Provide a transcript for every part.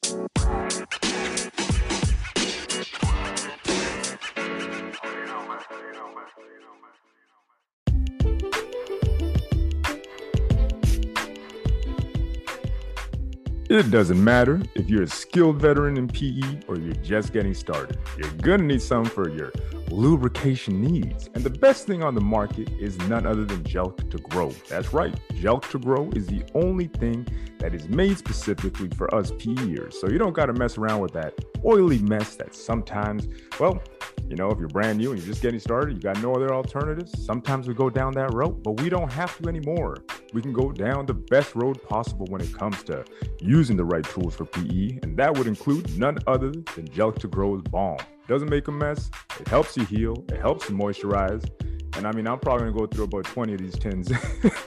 It doesn't matter if you're a skilled veteran in PE or you're just getting started. You're going to need something for your lubrication needs. And the best thing on the market is none other than Jelk to Grow. That's right. Jelk to Grow is the only thing that is made specifically for us PEers. So you don't got to mess around with that oily mess that sometimes, well, you know, if you're brand new and you're just getting started, you got no other alternatives. Sometimes we go down that road, but we don't have to anymore. We can go down the best road possible when it comes to using the right tools for PE, and that would include none other than Jelk to Grow's Balm. Doesn't make a mess, it helps you heal, it helps you moisturize, and I mean, I'm probably gonna go through about 20 of these tins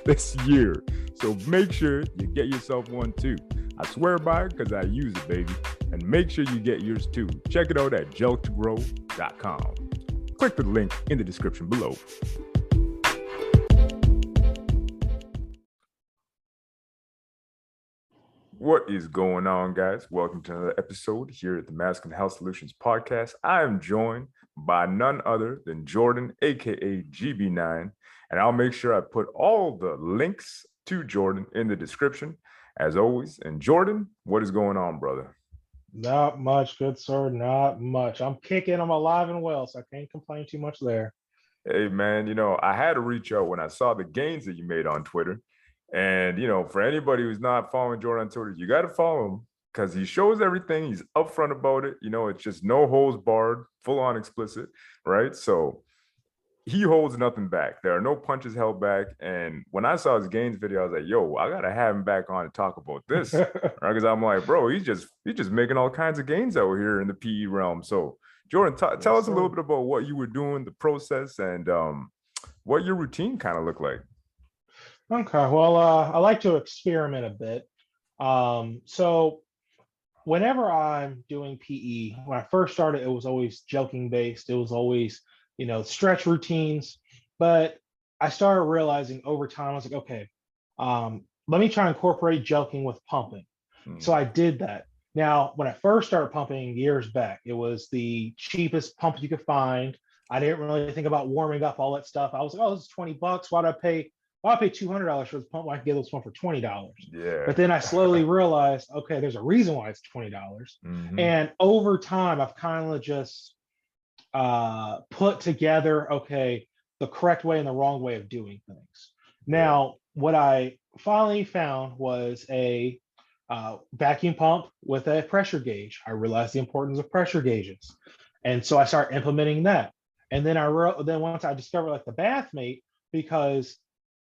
this year, so make sure you get yourself one too. I swear by it because I use it, baby, and make sure you get yours too. Check it out at jelktogrow.com. Click the link in the description below. What is going on, guys? Welcome to another episode here at the Masculine Health Solutions Podcast. I am joined by none other than Jordan, aka GB9, and I'll make sure I put all the links to Jordan in the description, as always. And Jordan, what is going on, brother? Not much, good sir. Not much. I'm kicking. I'm alive and well, so I can't complain too much there. Hey, man, you know, I had to reach out when I saw the gains that you made on Twitter. And, you know, for anybody who's not following Jordan on Twitter, you got to follow him because he shows everything. He's upfront about it. You know, it's just no holds barred, full on explicit, right? So he holds nothing back. There are no punches held back. And when I saw his gains video, I was like, yo, I got to have him back on to talk about this. Right? Because I'm like, bro, he's just making all kinds of gains out here in the PE realm. So Jordan, tell us a little bit about what you were doing, the process, and what your routine kind of looked like. Okay, well, I like to experiment a bit. So whenever I'm doing PE, when I first started, it was always joking based. It was always, you know, stretch routines. But I started realizing over time, I was like, okay, let me try and incorporate joking with pumping. So I did that. Now, when I first started pumping years back, it was the cheapest pump you could find. I didn't really think about warming up all that stuff. I was like, oh, this is $20. Why do I pay $200 for this pump when I can get this one for $20? Yeah. But then I slowly realized, okay, there's a reason why it's $20. And over time, I've kind of just put together, okay, the correct way and the wrong way of doing things. Now, what I finally found was a vacuum pump with a pressure gauge. I realized the importance of pressure gauges. And so I started implementing that. And then once I discovered like the bath mate, because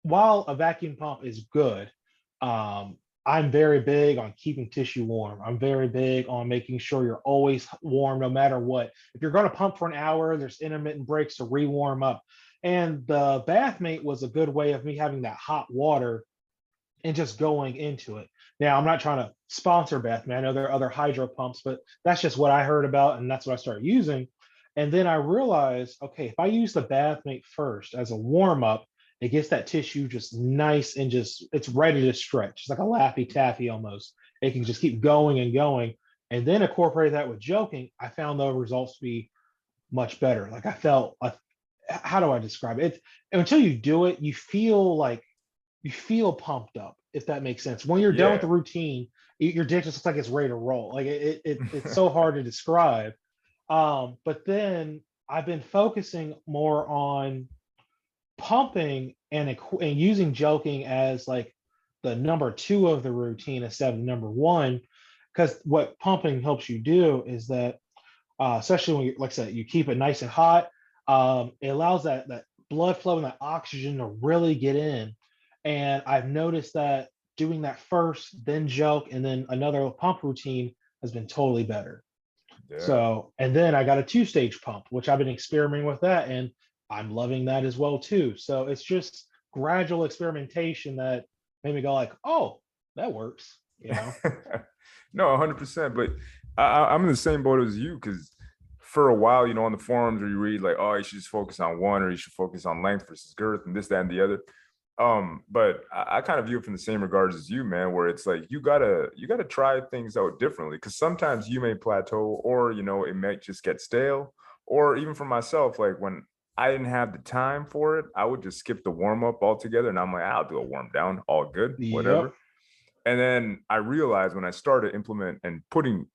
while a vacuum pump is good, I'm very big on keeping tissue warm. I'm very big on making sure you're always warm no matter what. If you're going to pump for an hour, there's intermittent breaks to re-warm up. And the bath mate was a good way of me having that hot water and just going into it. Now, I'm not trying to sponsor bath mate. I know there are other hydro pumps, but that's just what I heard about, and that's what I started using. And then I realized, okay, if I use the bath mate first as a warm-up, it gets that tissue just nice and just, it's ready to stretch. It's like a Laffy Taffy almost. It can just keep going and going. And then incorporate that with joking, I found the results to be much better. Like I felt, how do I describe it? Until you do it, you feel pumped up, if that makes sense. When you're done with the routine, your dick just looks like it's ready to roll. Like it's so hard to describe. But then I've been focusing more on pumping and using joking as like the number 2 of the routine instead of number 1, because what pumping helps you do is that especially when you, like I said, you keep it nice and hot, it allows that blood flow and that oxygen to really get in. And I've noticed that doing that first, then joke, and then another pump routine has been totally better. So, and then I got a 2-stage pump, which I've been experimenting with that, and I'm loving that as well too. So it's just gradual experimentation that made me go like, oh, that works, you know? No, 100%. But I'm in the same boat as you, because for a while, you know, on the forums where you read like, oh, you should just focus on one, or you should focus on length versus girth and this, that, and the other. But I kind of view it from the same regards as you, man, where it's like you gotta try things out differently because sometimes you may plateau or it might just get stale. Or even for myself, like when I didn't have the time for it, I would just skip the warm-up altogether. And I'm like, I'll do a warm down, all good, Yep. whatever. And then I realized when I started implement and putting,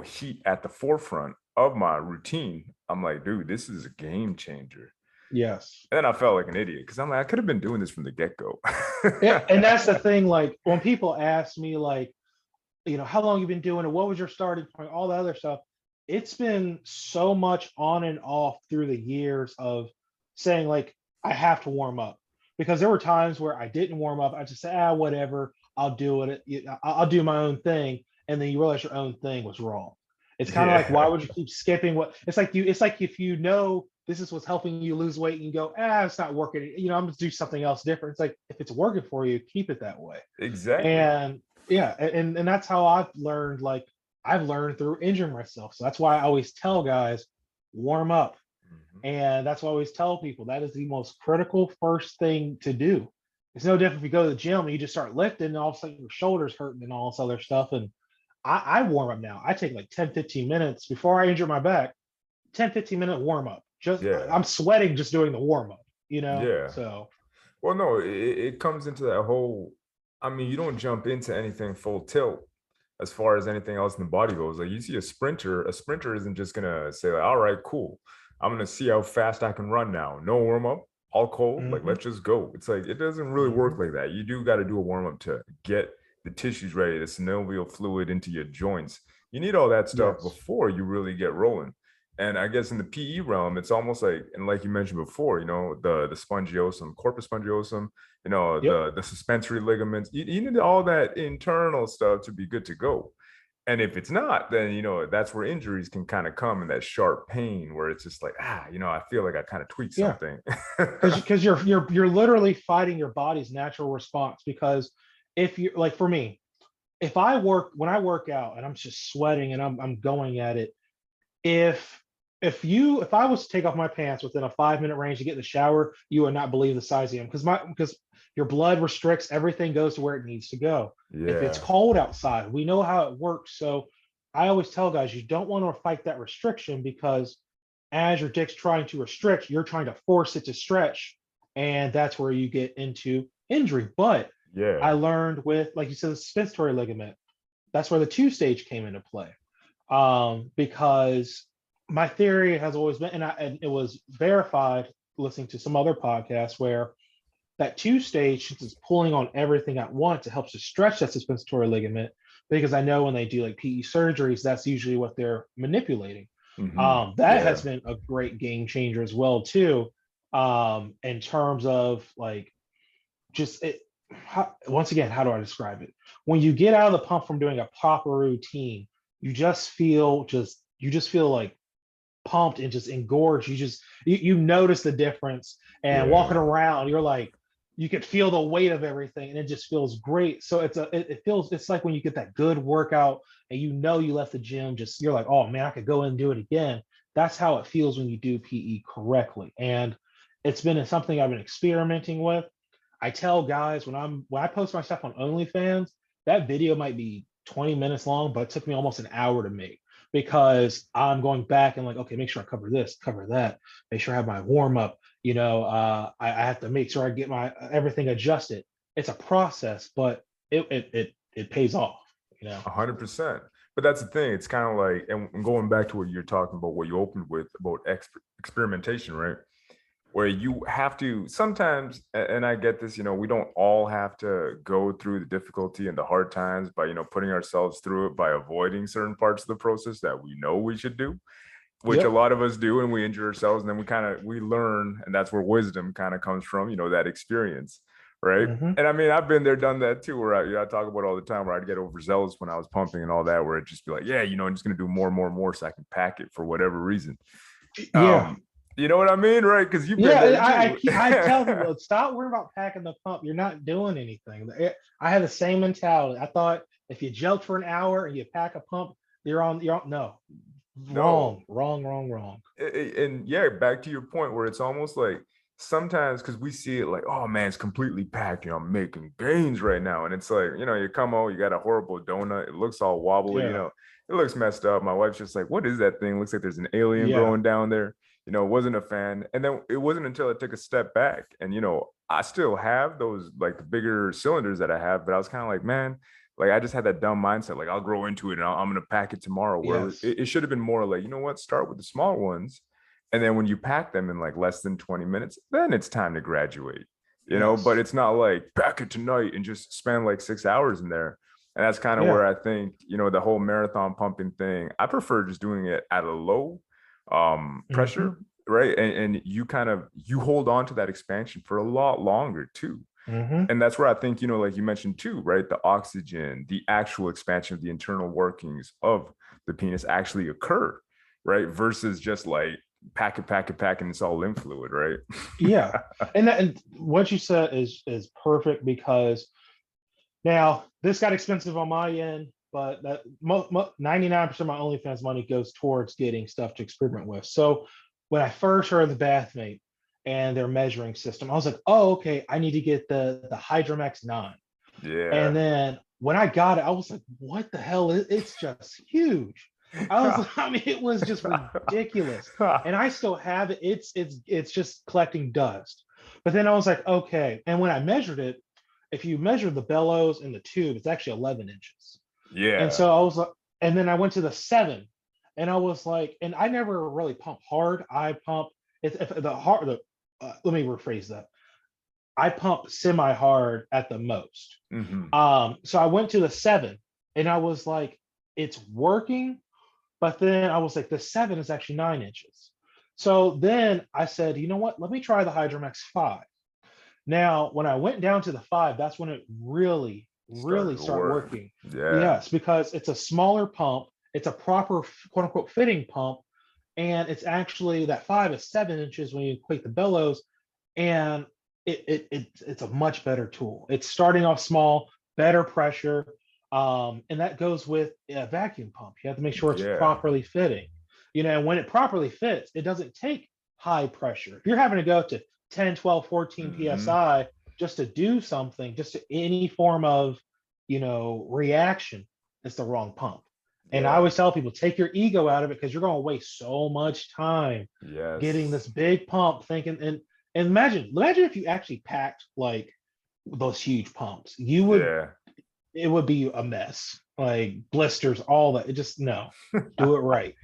heat at the forefront of my routine, I'm like, dude, this is a game changer. Yes. And then I felt like an idiot because I'm like, I could have been doing this from the get-go. Yeah, and that's the thing. Like when people ask me, like, how long you been doing it? What was your starting point? All the other stuff. It's been so much on and off through the years of saying like I have to warm up because there were times where I didn't warm up. I just say, whatever, I'll do it. I'll do my own thing, and then you realize your own thing was wrong. It's kind of like why Yeah, would you keep skipping what? It's like if this is what's helping you lose weight, and you go, it's not working. I'm gonna do something else different. It's like if it's working for you, keep it that way. exactly. And yeah, and that's how I've learned. Like I've learned through injuring myself. So that's why I always tell guys, warm up. Mhm. And that's why I always tell people that is the most critical first thing to do. It's no different if you go to the gym and you just start lifting and all of a sudden your shoulders hurting and all this other stuff. And I warm up now. I take like 10, 15 minutes before I injure my back, 10, 15-minute warm up. Just Yeah, I'm sweating just doing the warm up. yeah. So Well, no, it comes into that whole. I mean, you don't jump into anything full tilt as far as anything else in the body goes. Like you see a sprinter. A sprinter isn't just gonna say, like, "All right, cool. I'm gonna see how fast I can run now. No warm up, all cold. Like mhm, let's just go." It's like it doesn't really work mhm, like that. You do got to do a warm up to get the tissues ready, the synovial fluid into your joints. You need all that stuff yes. before you really get rolling. And I guess in the PE realm, it's almost like, and like you mentioned before, the spongiosum, corpus spongiosum, Yep. the suspensory ligaments. You need all that internal stuff to be good to go. And if it's not, then that's where injuries can kind of come in that sharp pain where it's just like, I feel like I kind of tweaked Yeah. something. Because you're literally fighting your body's natural response. Because if you like for me, if I work when I work out and I'm just sweating and I'm going at it, if if I was to take off my pants within a 5-minute range to get in the shower, you would not believe the size I am because your blood restricts everything goes to where it needs to go. If it's Yeah. cold outside, we know how it works. So I always tell guys you don't want to fight that restriction because as your dick's trying to restrict, you're trying to force it to stretch, and that's where you get into injury. But I Yeah. learned with, like you said, the suspensory ligament. That's where the two-stage came into play. Because my theory has always been, and it was verified listening to some other podcasts where that two-stage is pulling on everything at once. It helps to stretch that suspensory ligament because I know when they do like PE surgeries, that's usually what they're manipulating. That has Yeah. been a great game changer as well too, in terms of like just it. Once again, how do I describe it? When you get out of the pump from doing a proper routine, you just feel like pumped and just engorged. You notice the difference, and walking Yeah. around, you're like you could feel the weight of everything, and it just feels great. So it feels it's like when you get that good workout, and you left the gym, just you're like, oh man, I could go in and do it again. That's how it feels when you do PE correctly, and it's been something I've been experimenting with. I tell guys when I post my stuff on OnlyFans, that video might be 20 minutes long, but it took me almost an hour to make because I'm going back and like, okay, make sure I cover this, cover that, make sure I have my warm up. I have to make sure I get my everything adjusted. It's a process, but it pays off. You know. 100%. But that's the thing. It's kind of like, and going back to what you're talking about, what you opened with about experimentation, right? Where you have to sometimes, and I get this, we don't all have to go through the difficulty and the hard times by, putting ourselves through it by avoiding certain parts of the process that we know we should do, which a Yep. lot of us do, and we injure ourselves, and then we learn, and that's where wisdom kind of comes from, that experience, right? Hmm. And I mean, I've been there, done that too, where I talk about all the time where I'd get overzealous when I was pumping and all that, where it'd just be like, yeah, I'm just gonna do more and more and more so I can pack it for whatever reason. Yeah. Um, you know what I mean, right? Because you've been Yeah, there I too. keep, I tell people stop worrying about packing the pump. You're not doing anything. I had the same mentality. I thought if you jump for an hour and you pack a pump, you're on. No, No, wrong, wrong, wrong, wrong. and yeah, back to your point where it's almost like sometimes because we see it like, oh man, it's completely packed, I'm making gains right now. And it's like, you come home, you got a horrible donut, it looks all wobbly, Yeah. it looks messed up. My wife's just like, what is that thing? Looks like there's an alien Yeah. growing down there. Wasn't a fan. And then it wasn't until I took a step back and I still have those like the bigger cylinders that I have, but I was kind of like, man, like I just had that dumb mindset, like I'll grow into it and I'm gonna pack it tomorrow. Where Yes. it should have been more like, you know what, start with the small ones. And then when you pack them in like less than 20 minutes, then it's time to graduate, but Yes. it's not like pack it tonight and just spend like 6 hours in there. And that's kind of Yeah. where I think, the whole marathon pumping thing, I prefer just doing it at a low Mm-hmm. pressure, right? And you hold on to that expansion for a lot longer too. Mm-hmm. And that's where I think, like you mentioned too, right? The oxygen, the actual expansion of the internal workings of the penis actually occur, right? Versus just like pack it, and it's all lymph fluid, right? Yeah. And what you said is perfect, because now this got expensive on my end, but that 99% of my OnlyFans money goes towards getting stuff to experiment with. So when I first heard of the Bathmate and their measuring system, I was like, oh, okay, I need to get the Hydromax 9. And Yeah. then when I got it, I was like, what the hell? It's just huge. I was like, I mean, it was just ridiculous. And I still have it. It's just collecting dust. But then I was like, okay. And when I measured it, if you measure the bellows and the tube, it's actually 11 inches. And Yeah. so I was like, and then I went to the 7, and I was like, and I never really pump hard. I pump if the hard the let me rephrase that. I pump semi hard at the most. Mm-hmm. So I went to the 7, and I was like, it's working. But then I was like, the 7 is actually 9 inches. So then I said, you know what? Let me try the Hydromax 5. Now, when I went down to the 5, that's when it really, Started really to started work. working. Yeah. Yes, because it's a smaller pump. It's a proper quote unquote fitting pump. And it's actually that 5 is 7 inches when you equate the bellows. And it's a much better tool. It's starting off small, better pressure. And that goes with a vacuum pump. You have to make sure it's Yeah. properly fitting. And when it properly fits, it doesn't take high pressure. If you're having to go to 10, 12, 14 Mm-hmm. psi just to do something, just to any form of, reaction, it's the wrong pump. And I Yeah. always tell people, take your ego out of it, because you're going to waste so much time getting Yes. this big pump thinking. And imagine if you actually packed like those huge pumps. Yeah. It would be a mess. Like blisters, all that. It just no. Do it right.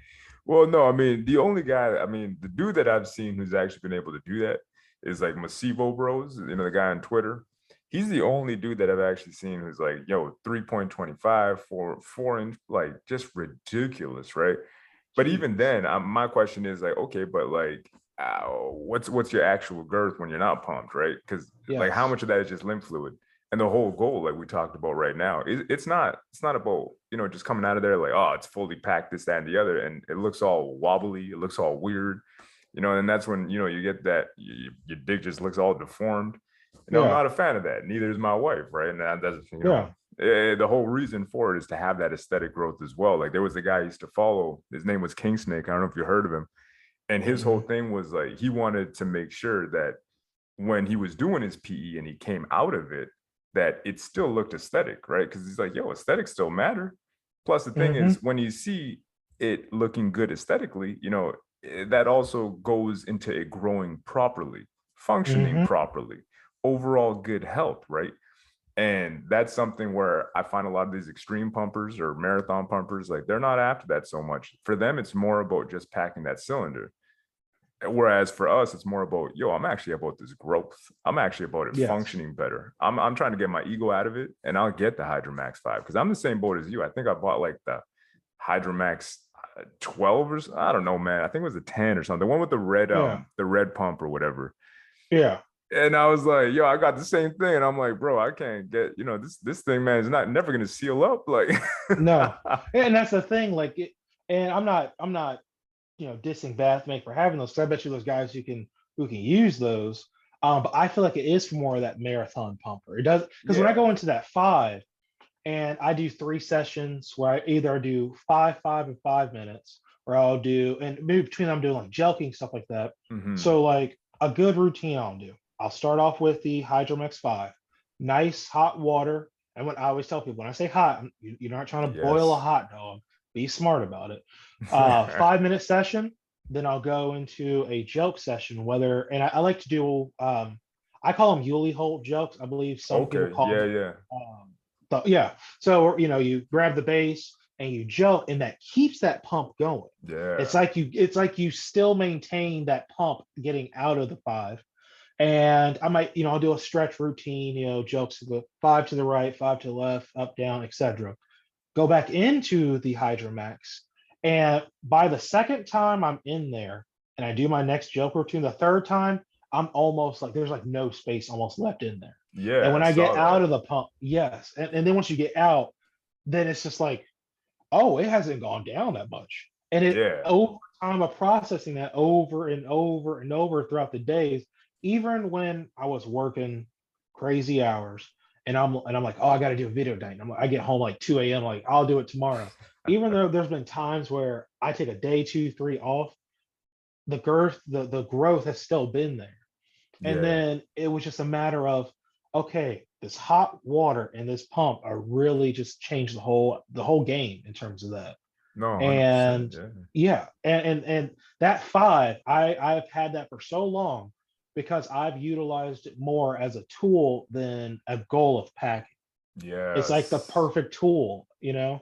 Well, no, I mean, the dude that I've seen who's actually been able to do that is like Masivo Bros, the guy on Twitter. He's the only dude that I've actually seen who's like, 3.25 for 4 inch, like just ridiculous, right? But even Jeez. then, my question is like, okay, but like, what's your actual girth when you're not pumped, right? Because like, how Yes. much of that is just lymph fluid? And the whole goal, like we talked about right now, it's not about just coming out of there like, oh, it's fully packed, this, that, and the other, and it looks all wobbly, it looks all weird, and that's when you get that your dick just looks all deformed. I'm Yeah. not a fan of that. Neither is my wife, right? And that's Yeah. the whole reason for it is to have that aesthetic growth as well. Like there was a guy I used to follow. His name was King Snake. I don't know if you heard of him. And his whole Mm-hmm. thing was like he wanted to make sure that when he was doing his PE and he came out of it, that it still looked aesthetic, right? Because he's like, yo, aesthetics still matter. Plus, the thing Mm-hmm. is, when you see it looking good aesthetically, that also goes into it growing properly, functioning Mm-hmm. properly, overall good health, right? And that's something where I find a lot of these extreme pumpers or marathon pumpers, like they're not after that so much. For them, it's more about just packing that cylinder. Whereas for us, it's more about, yo, I'm actually about this growth. I'm actually about it Yes. functioning better. I'm trying to get my ego out of it, and I'll get the Hydromax 5 because I'm the same boat as you. I think I bought like the Hydromax 12 or I don't know, man. I think it was a 10 or something. The one with Yeah. the red pump or whatever. Yeah. And I was like, yo, I got the same thing. And I'm like, bro, I can't get, this thing, man, is not never gonna seal up. Like No. And that's the thing. Like it, and I'm not dissing Bathmate for having those. 'Cause I bet you those guys who can use those. But I feel like it is for more of that marathon pumper. It does, because when I yeah. go into that 5 and I do 3 sessions where I either do 5, 5, and 5 minutes, or I'll do, and maybe between them I'm doing like jelking stuff like that. Mm-hmm. So like a good routine I'll do. I'll start off with the Hydromax 5, nice hot water. And what I always tell people, when I say hot, you're not trying to boil a Yes. hot dog. Be smart about it. 5 minute session. Then I'll go into a joke session. And I like to do, I call them Yuli Holt jokes. I believe some people Okay. call Yeah, them. yeah. Yeah. So you grab the base and you joke, and that keeps that pump going. Yeah. It's like you still maintain that pump getting out of the 5. And I might, I'll do a stretch routine, jokes to the 5 to the right, 5 to the left, up, down, etc. Go back into the Hydromax. And by the second time I'm in there and I do my next joke routine, the third time, I'm almost like there's like no space almost left in there. And Yeah, when I I get saw out that. of the pump, yes. And then once you get out, then it's just like, oh, it hasn't gone down that much. And it Yeah. over time of processing that over and over and over throughout the days, even when I was working crazy hours and I'm like, oh, I gotta do a video night. And I get home like 2 a.m. like I'll do it tomorrow. Even though there's been times where I take a day, 2, 3 off, the growth has still been there. And Yeah. then it was just a matter of, okay, this hot water and this pump are really just changed the whole game in terms of that. No, 100%. And Yeah. yeah, and that 5, I've had that for so long because I've utilized it more as a tool than a goal of packing. It's like the Yes. perfect tool. Yeah.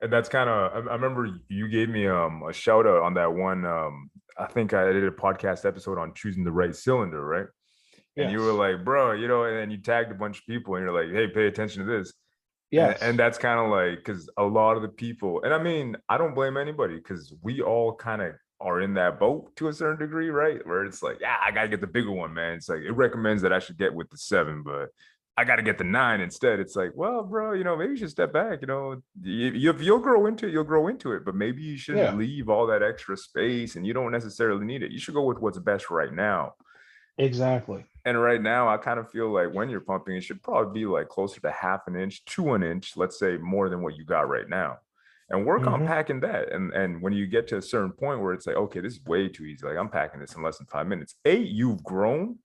And that's kind of I remember you gave me a shout out on that one I think I did a podcast episode on choosing the right cylinder, right? And you were Yes. like, bro, and then you tagged a bunch of people and you're like, hey, pay attention to this. And Yes. that's kind of like because a lot of the people, and I mean, I don't blame anybody because we all kind of are in that boat to a certain degree, right? Where it's like, yeah, I gotta get the bigger one, man. It's like it recommends that I should get with the 7, but I gotta get the 9 instead. It's like, well, bro, maybe you should step back. If you'll grow into it, you'll grow into it, but maybe you shouldn't Yeah, leave all that extra space, and you don't necessarily need it. You should go with what's best right now. exactly. And right now, I kind of feel like when you're pumping, it should probably be like closer to half an inch to an inch, let's say more than what you got right now. And work on Hmm. packing that. And when you get to a certain point where it's like, okay, this is way too easy. Like I'm packing this in less than 5 minutes. A, you've grown,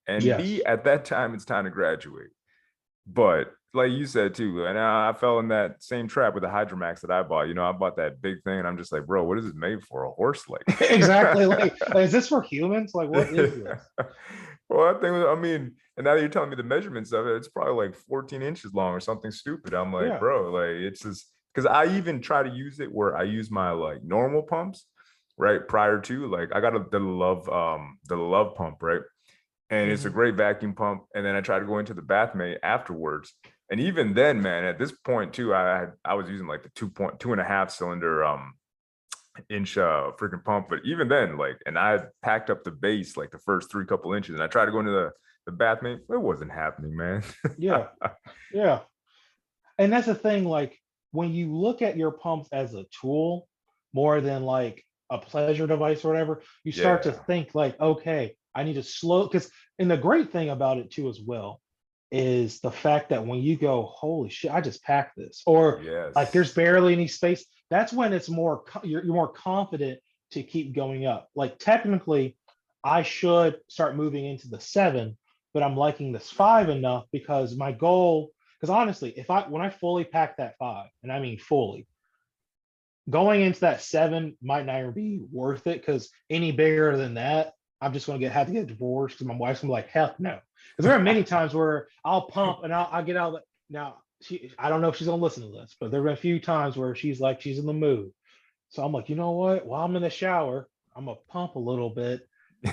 and B, Yes. at that time, it's time to graduate. But like you said too, and I fell in that same trap with the Hydromax that I bought. I bought that big thing, and I'm just like, bro, what is this made for? A horse? Like, Exactly. Like, is this for humans? Like, what is this? well, that thing was, I mean, and now that you're telling me the measurements of it, it's probably like 14 inches long or something stupid. I'm like, Yeah. bro, like it's just because I even try to use it where I use my like normal pumps, right? Prior to like I got the love pump, right? And it's a Hmm. great vacuum pump. And then I tried to go into the bathmate afterwards. And even then, man, at this point too, I was using like the 2.2.5 cylinder inch freaking pump. But even then, like, and I packed up the base like the first three couple inches, and I tried to go into the bathmate. It wasn't happening, man. Yeah. Yeah. And that's the thing, like when you look at your pumps as a tool more than like a pleasure device or whatever, you start to Yeah. think like, okay, I need to slow because and the great thing about it too as well is the fact that when you go, holy shit, I just packed this, or like Yes. there's barely any space, that's when it's you're more confident to keep going up. Like technically, I should start moving into the 7, but I'm liking this 5 enough because my goal, because honestly, if I when I fully pack that 5, and I mean fully, going into that 7 might not even be worth it because any bigger than that, I'm just going to have to get divorced because my wife's going to be like, hell no. Because there are many times where I'll pump and I'll get out of now. I don't know if she's going to listen to this, but there have been a few times where she's like, she's in the mood. So I'm like, you know what? While I'm in the shower, I'm going to pump a little bit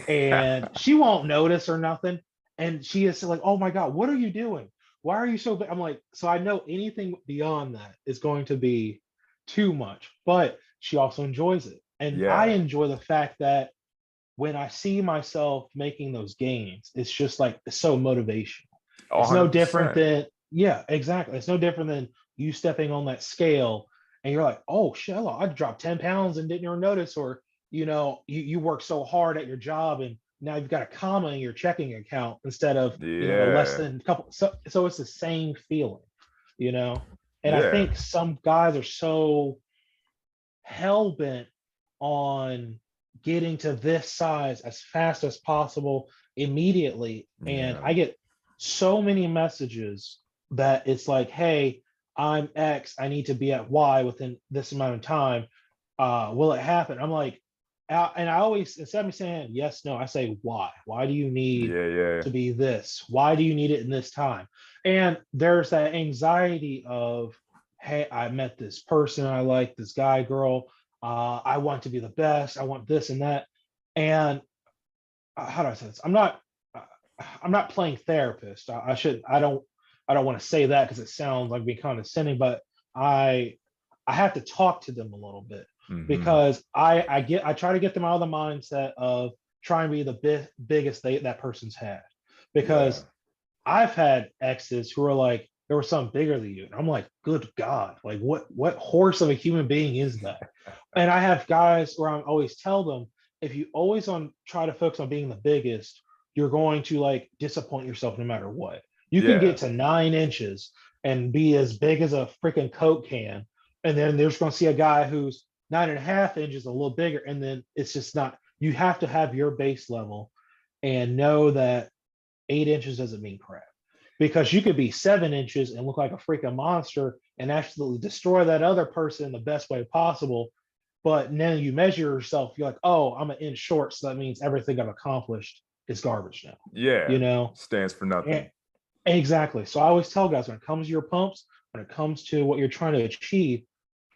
and she won't notice or nothing. And she is like, oh my God, what are you doing? Why are you so big? I'm like, so I know anything beyond that is going to be too much, but she also enjoys it. And I Yeah. enjoy the fact that when I see myself making those gains, it's just like it's so motivational. It's no different 100%. than, yeah, exactly. It's no different than you stepping on that scale and you're like, oh, shit, I dropped 10 pounds and didn't even notice. Or, you work so hard at your job and now you've got a comma in your checking account instead of, less Yeah. than a couple. So it's the same feeling, you know? And I Yeah. think some guys are so hell bent on getting to this size as fast as possible immediately. And Yeah. I get so many messages that it's like, hey, I'm X, I need to be at Y within this amount of time. Will it happen? I'm like, and I always, instead of me saying yes, no, I say why. Why do you need Yeah, yeah. to be this? Why do you need it in this time? And there's that anxiety of, hey, I met this person, I like this guy, girl. I want to be the best. I want this and that. And how do I say this? Uh, I'm not playing therapist. I should. I don't want to say that because it sounds like being condescending. But I I have to talk to them a little bit Hmm. because I try to get them out of the mindset of trying to be the biggest that person's had, Yeah. because I've had exes who are like, there was something bigger than you. And I'm like, good God, like what horse of a human being is that? And I have guys where I always tell them, if you always on try to focus on being the biggest, you're going to like disappoint yourself no matter what. You can Yeah. get to 9 inches and be as big as a freaking Coke can, and then there's going to see a guy who's 9.5 inches, a little bigger, and then it's just not. You have to have your base level and know that 8 inches doesn't mean crap, because you could be 7 inches and look like a freaking monster and absolutely destroy that other person in the best way possible. But then you measure yourself, you're like, oh, I'm an inch short, so that means everything I've accomplished is garbage now. Yeah. You know, Stands for and nothing. exactly. So I always tell guys, when it comes to your pumps, when it comes to what you're trying to achieve,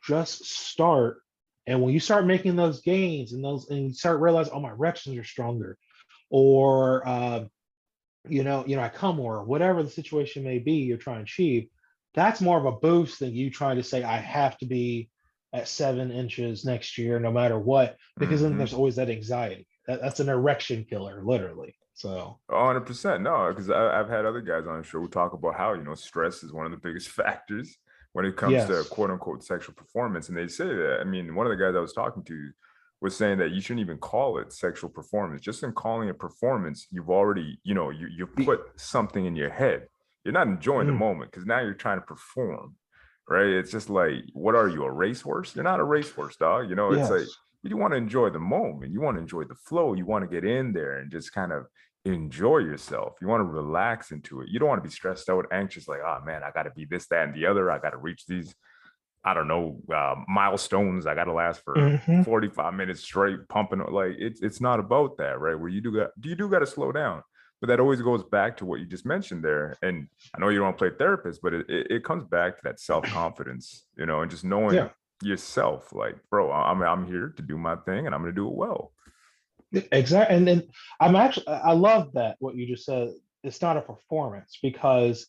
just start. And when you start making those gains and you start realizing, oh, my erections are stronger, or I come, or whatever the situation may be you're trying to achieve, that's more of a boost than you trying to say, I have to be at 7 inches next year, no matter what, because then Hmm. there's always that anxiety. That's an erection killer, literally. So 100%. No, because I've had other guys on the show who talk about how, stress is one of the biggest factors when it comes to yes. quote unquote sexual performance. And they say that, I mean, one of the guys I was talking to was saying that you shouldn't even call it sexual performance. Just in calling it performance, you've already, you put something in your head. You're not enjoying the Mm, moment because now you're trying to perform, right? It's just like, what are you, a racehorse? You're not a racehorse, dog. It's like, yes. you want to enjoy the moment. You want to enjoy the flow. You want to get in there and just kind of enjoy yourself. You want to relax into it. You don't want to be stressed out, anxious, like, oh man, I got to be this, that, and the other. I got to reach these, I don't know, milestones. I got to last for Hmm. 45 minutes straight pumping. Like it's not about that, right? Where you do got to slow down. But that always goes back to what you just mentioned there. And I know you don't play therapist, but it comes back to that self-confidence, and just knowing Yeah, yourself, like, bro, I'm here to do my thing and I'm gonna do it well. exactly. And then I love that what you just said. It's not a performance, because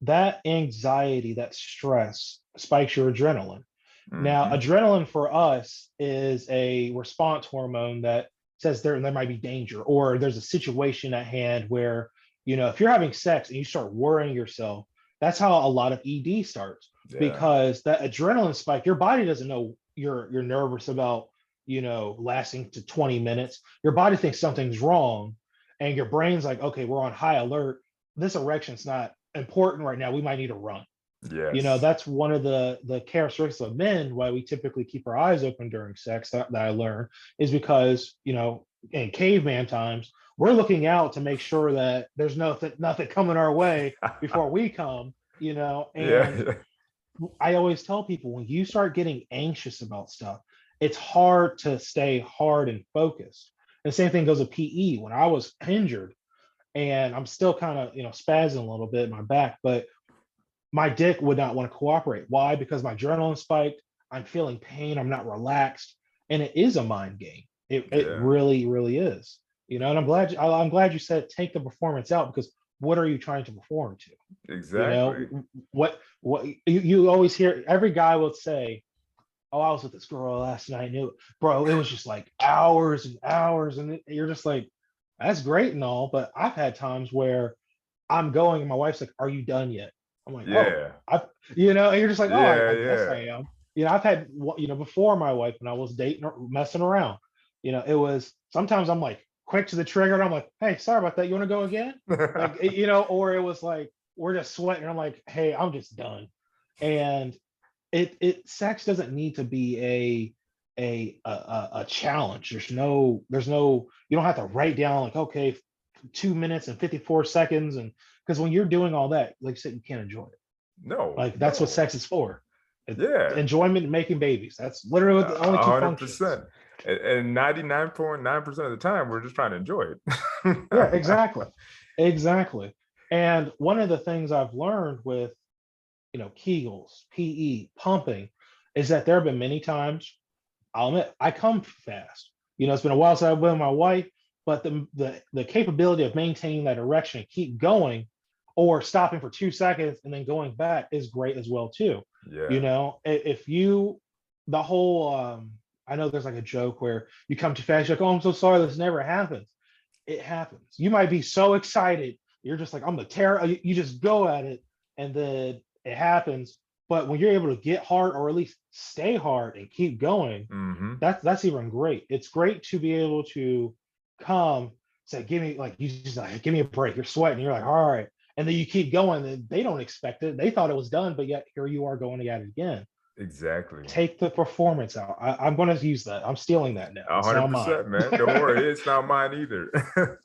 that anxiety, that stress spikes your adrenaline. Now, Hmm. adrenaline for us is a response hormone that says there might be danger, or there's a situation at hand where, if you're having sex and you start worrying yourself, that's how a lot of ED starts, Yeah. because that adrenaline spike, your body doesn't know you're nervous about, lasting to 20 minutes. Your body thinks something's wrong, and your brain's like, okay, we're on high alert. This erection's not important right now. We might need to run. Yes. That's one of the characteristics of men, why we typically keep our eyes open during sex, that I learned, is because, in caveman times, we're looking out to make sure that there's nothing coming our way before we come. And Yeah. I always tell people, when you start getting anxious about stuff, it's hard to stay hard and focused. The same thing goes with PE. When I was injured, and I'm still kind of, spazzing a little bit in my back, but my dick would not want to cooperate. Why? Because my adrenaline spiked. I'm feeling pain. I'm not relaxed, and it is a mind game. It Yeah. really, really is. And I'm glad you said take the performance out, because what are you trying to perform to? Exactly. What you always hear, every guy will say, oh, I was with this girl last night. Bro, it was just like hours and hours, and you're just like, that's great and all, but I've had times where I'm going and my wife's like, are you done yet? I'm like, oh, Yeah. and you're just like, oh, Yeah. I guess I Yeah. am. I've had, before my wife, when I was dating or messing around, it was sometimes I'm like quick to the trigger and I'm like, hey, sorry about that. You want to go again? Like, or it was like, we're just sweating. I'm like, hey, I'm just done. And sex doesn't need to be a challenge. There's no you don't have to write down like, okay, 2 minutes and 54 seconds. And because when you're doing all that, like I said, you can't enjoy it. No, Like that's what no. sex is for. Yeah, Enjoyment and making babies. That's literally what the only two functions. 100%. And 99.9% of the time, we're just trying to enjoy it. Yeah, exactly. Exactly. And one of the things I've learned with, Kegels, PE, pumping, is that there have been many times, I'll admit, I come fast. It's been a while since I've been with my wife, but the capability of maintaining that erection and keep going or stopping for 2 seconds and then going back is great as well too. Yeah, If you the whole I know there's like a joke where you come too fast, you're like, oh, I'm so sorry, this never happens. It happens. You might be so excited, you're just like, I'm the terror. You just go at it, and then it happens. But when you're able to get hard or at least stay hard and keep going, hmm, that's even great. It's great to be able to come, say, give me like you just like, give me a break. You're sweating. You're like, all right. And then you keep going, and they don't expect it. They thought it was done, but yet here you are going at it again. exactly. Take the performance out. I'm going to use that. I'm stealing that now. A It's now hundred mine. percent, man. Don't worry, it's not mine either.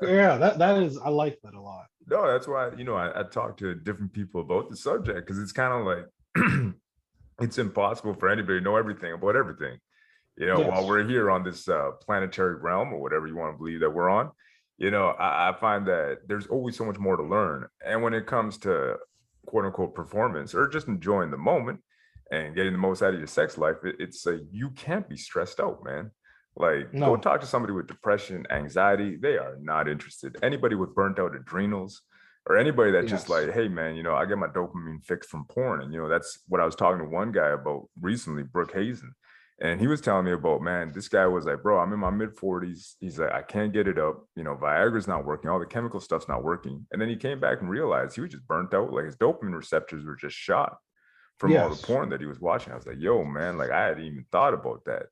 Yeah, that is. I like that a lot. No, that's why I talk to different people about the subject because it's kind of like it's impossible for anybody to know everything about everything. While Yes. we're here on this planetary realm or whatever you want to believe that we're on, I find that there's always so much more to learn. And when it comes to quote unquote performance or just enjoying the moment and getting the most out of your sex life, it's you can't be stressed out, man. Like, go No. talk to somebody with depression, anxiety. They are not interested. Anybody with burnt out adrenals or anybody that just Yes. like, hey, man, I get my dopamine fix from porn. And, that's what I was talking to one guy about recently, Brooke Hazen. And he was telling me about, man, this guy was like, bro, I'm in my mid 40s. He's like, I can't get it up. Viagra's not working. All the chemical stuff's not working. And then he came back and realized he was just burnt out. Like his dopamine receptors were just shot from all the Yes. porn that he was watching. I was like, yo, man, like I hadn't even thought about that.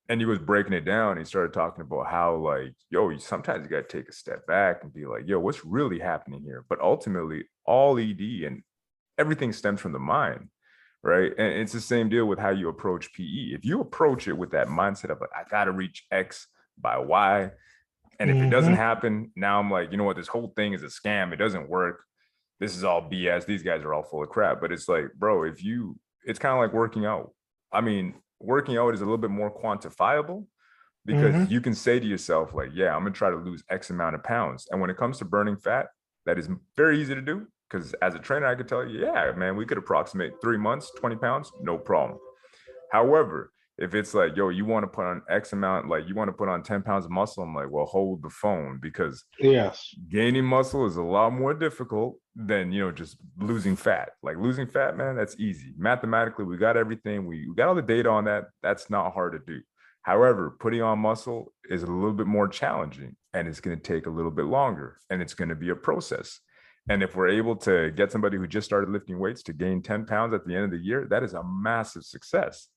And he was breaking it down. He started talking about how, like, yo, sometimes you got to take a step back and be like, yo, what's really happening here? But ultimately, all ED and everything stems from the mind, right? And it's the same deal with how you approach PE. If you approach it with that mindset of like, I got to reach X by Y. And if it doesn't Hmm. happen, now I'm like, you know what? This whole thing is a scam. It doesn't work. This is all BS. These guys are all full of crap. But it's like, bro, it's kind of like working out. I mean, working out is a little bit more quantifiable because Hmm. you can say to yourself, like, yeah, I'm going to try to lose X amount of pounds. And when it comes to burning fat, that is very easy to do because as a trainer, I could tell you, yeah, man, we could approximate 3 months, 20 pounds, no problem. However, if it's like, yo, you want to put on X amount, like you want to put on 10 pounds of muscle, I'm like, well, hold the phone because Yes. gaining muscle is a lot more difficult than just losing fat. Like losing fat, man, that's easy. Mathematically, we got everything. We got all the data on that. That's not hard to do. However, putting on muscle is a little bit more challenging and it's going to take a little bit longer and it's going to be a process. And if we're able to get somebody who just started lifting weights to gain 10 pounds at the end of the year, that is a massive success.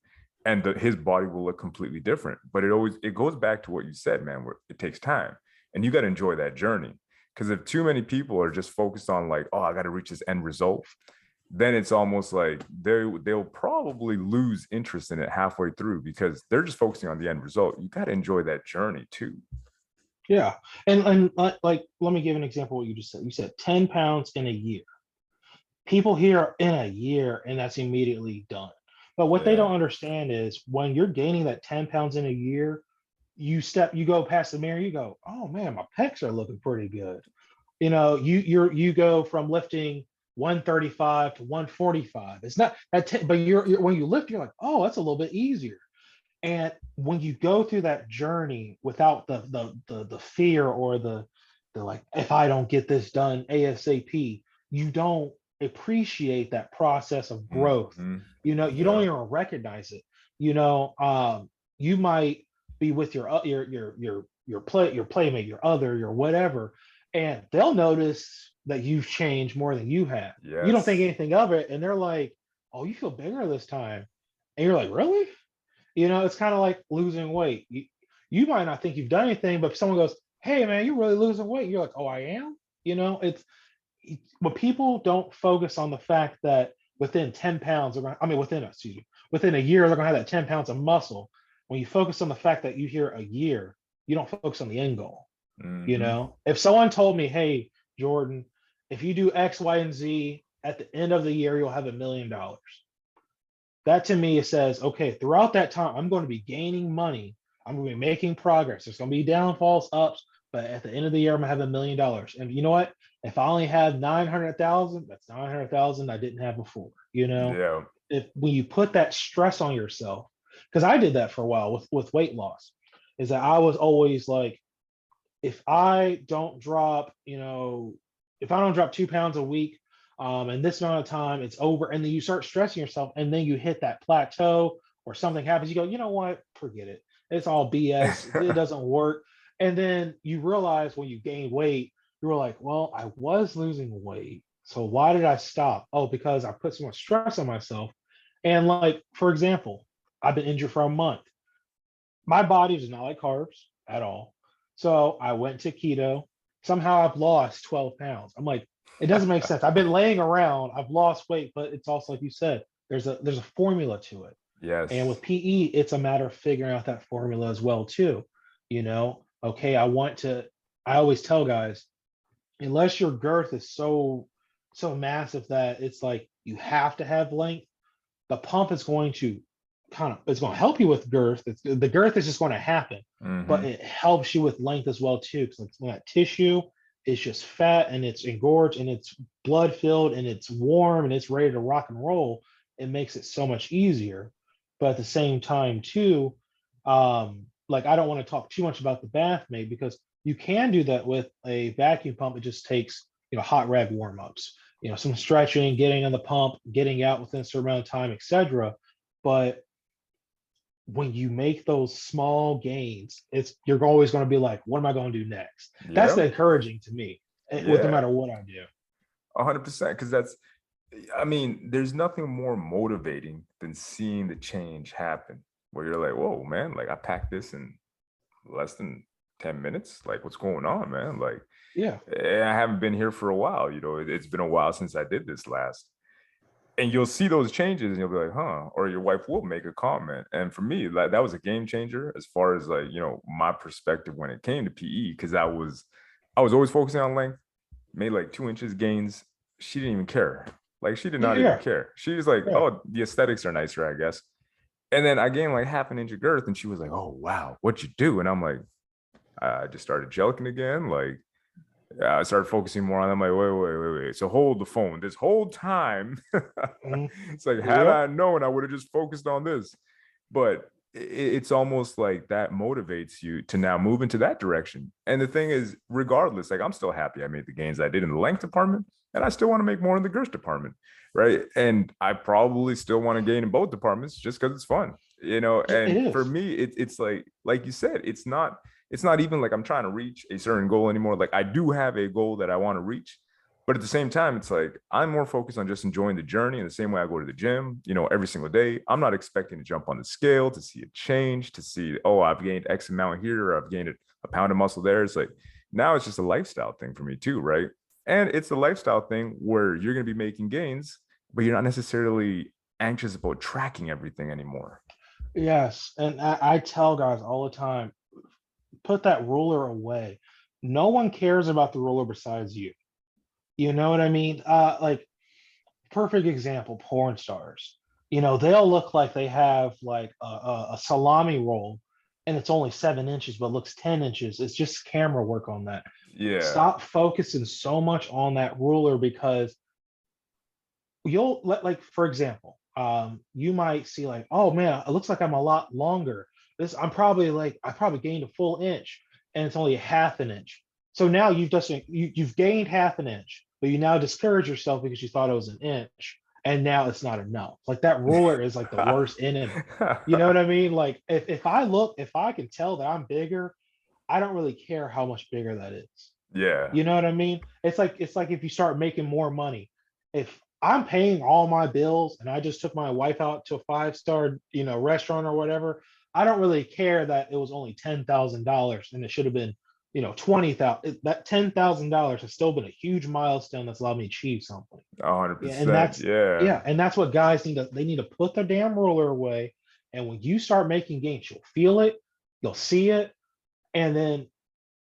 And his body will look completely different. But it goes back to what you said, man, where it takes time and you got to enjoy that journey. Because if too many people are just focused on like, oh, I got to reach this end result, then it's almost like they'll probably lose interest in it halfway through because they're just focusing on the end result. You got to enjoy that journey too. Yeah. And like, let me give an example of what you just said. You said 10 pounds in a year. People here in a year, and that's immediately done. But what they Yeah. don't understand is when you're gaining that 10 pounds in a year, you go past the mirror, you go, oh man, my pecs are looking pretty good. You go from lifting 135 to 145. It's not that, but you're when you lift, you're like, oh, that's a little bit easier. And when you go through that journey without the fear or the like, if I don't get this done ASAP, you don't appreciate that process of growth. Mm-hmm. You don't Yeah. even recognize it. You might be with your playmate, your other, your whatever, and they'll notice that you've changed more than you have. You don't think Yes. anything of it, and they're like, "Oh, you feel bigger this time," and you're like, "Really?" It's kind of like losing weight. You might not think you've done anything, but if someone goes, "Hey, man, you're really losing weight," you're like, "Oh, I am." When people don't focus on the fact that within 10 pounds, I mean, within a year, they're going to have that 10 pounds of muscle. when you focus on the fact that you hear a year, you don't focus on the end goal. You Mm-hmm. know, if someone told me, hey, Jordan, if you do X, Y, and Z at the end of the year, you'll have $1 million. That to me, it says, okay, throughout that time, I'm going to be gaining money. I'm going to be making progress. There's going to be downfalls, ups, but at the end of the year, I'm going to have $1 million. And you know what? If I only have 900,000, that's 900,000 I didn't have before. You know, Yeah. if when you put that stress on yourself, because I did that for a while with weight loss, is that I was always like, if I don't drop, you know, if I don't drop 2 pounds a week, and this amount of time, it's over. And then you start stressing yourself, and then you hit that plateau or something happens. You go, you know what? Forget it. It's all BS. It doesn't work. And then you realize when you gain weight, you were like, well, I was losing weight. So why did I stop? Oh, because I put so much stress on myself. And like, for example, I've been injured for a month. My body does not like carbs at all. So I went to keto. Somehow I've lost 12 pounds. I'm like, it doesn't make sense. I've been laying around, I've lost weight, but it's also like you said, there's a formula to it. And Yes. with PE, it's a matter of figuring out that formula as well, too. You know, okay, I always tell guys, unless your girth is so massive that it's like you have to have length, the pump is going to it's going to help you with girth. The girth is just going to happen, but Mm-hmm. it helps you with length as well too. Because when that tissue is just fat and it's engorged and it's blood filled and it's warm and it's ready to rock and roll, it makes it so much easier. But at the same time too, like I don't want to talk too much about the bath mate because you can do that with a vacuum pump. It just takes hot rag warm ups, some stretching, getting on the pump, getting out within a certain amount of time, etc. But when you make those small gains, you're always going to be like, what am I going to do next? That's Yeah. the encouraging to me, with no Yeah. matter what I do. 100%. Because I mean, there's nothing more motivating than seeing the change happen where you're like, whoa, man, like I packed this in less than 10 minutes. Like, what's going on, man? Like, Yeah. I haven't been here for a while. It's been a while since I did this last. And you'll see those changes and you'll be like, huh, or your wife will make a comment. And for me, like that was a game changer as far as like, my perspective when it came to PE, because I was always focusing on length, made like 2 inches gains. She didn't even care. Like she did not even Yeah. care. She was like, Yeah. oh, the aesthetics are nicer, I guess. And then I gained like half an inch of girth and she was like, oh wow, what'd you do? And I'm like, I just started jelking again. Like I started focusing more on. I'm like, wait. So hold the phone. This whole time, Mhm. it's like, had Yep. I known, I would have just focused on this. But it's almost like that motivates you to now move into that direction. And the thing is, regardless, like I'm still happy I made the gains I did in the length department, and I still want to make more in the girth department, right? And I probably still want to gain in both departments just because it's fun, It And for is. me, it's like you said, it's not even like I'm trying to reach a certain goal anymore. Like I do have a goal that I want to reach, but at the same time, it's like I'm more focused on just enjoying the journey in the same way I go to the gym, every single day. I'm not expecting to jump on the scale to see a change, to see, oh, I've gained X amount here, or I've gained a pound of muscle there. It's like now it's just a lifestyle thing for me too, right? And it's a lifestyle thing where you're going to be making gains, but you're not necessarily anxious about tracking everything anymore. Yes. And I tell guys all the time, put that ruler away. No one cares about the ruler besides you. You know what I mean? Like perfect example, porn stars. They'll look like they have like a salami roll and it's only 7 inches, but looks 10 inches. It's just camera work on that. Yeah. Stop focusing so much on that ruler because you'll like, for example, you might see like, oh man, it looks like I'm a lot longer. I probably gained a full inch and it's only a half an inch. So now you've gained half an inch, but you now discourage yourself because you thought it was an inch, and now it's not enough. Like that ruler is like the worst enemy. You know what I mean? Like if I can tell that I'm bigger, I don't really care how much bigger that is. Yeah. You know what I mean? It's like if you start making more money. If I'm paying all my bills and I just took my wife out to a five-star, restaurant or whatever, I don't really care that it was only $10,000 and it should have been, 20,000. That $10,000 has still been a huge milestone that's allowed me to achieve something. A hundred Yeah, and percent. Yeah. that's what guys need to put their damn ruler away And when you start making gains, you'll feel it, you'll see it, and then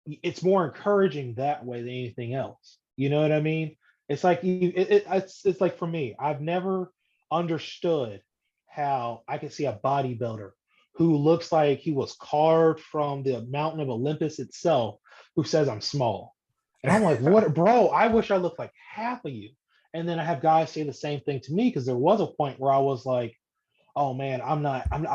it's more encouraging that way than anything else. You know what I mean? It's like it's like for me, I've never understood how I can see a bodybuilder who looks like he was carved from the mountain of Olympus itself, who says I'm small. And I'm like, what, bro? I wish I looked like half of you. And then I have guys say the same thing to me because there was a point where I was like, oh man, I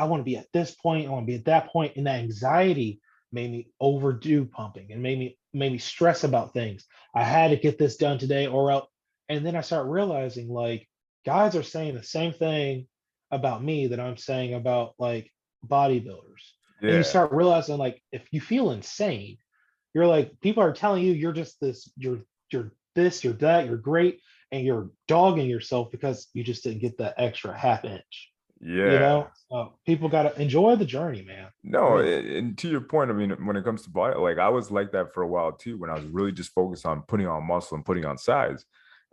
want to be at this point, I want to be at that point, and that anxiety made me overdo pumping and made me stress about things. I had to get this done today or else. And then I start realizing like guys are saying the same thing about me that I'm saying about like bodybuilders. And you Yeah. start realizing like if you feel insane, you're like people are telling you you're just this, you're this, you're that, you're great, and you're dogging yourself because you just didn't get that extra half inch. You Yeah. know, people got to enjoy the journey, man. No, Really. and to your point, I mean, when it comes to body, like I was like that for a while too, when I was really just focused on putting on muscle and putting on size.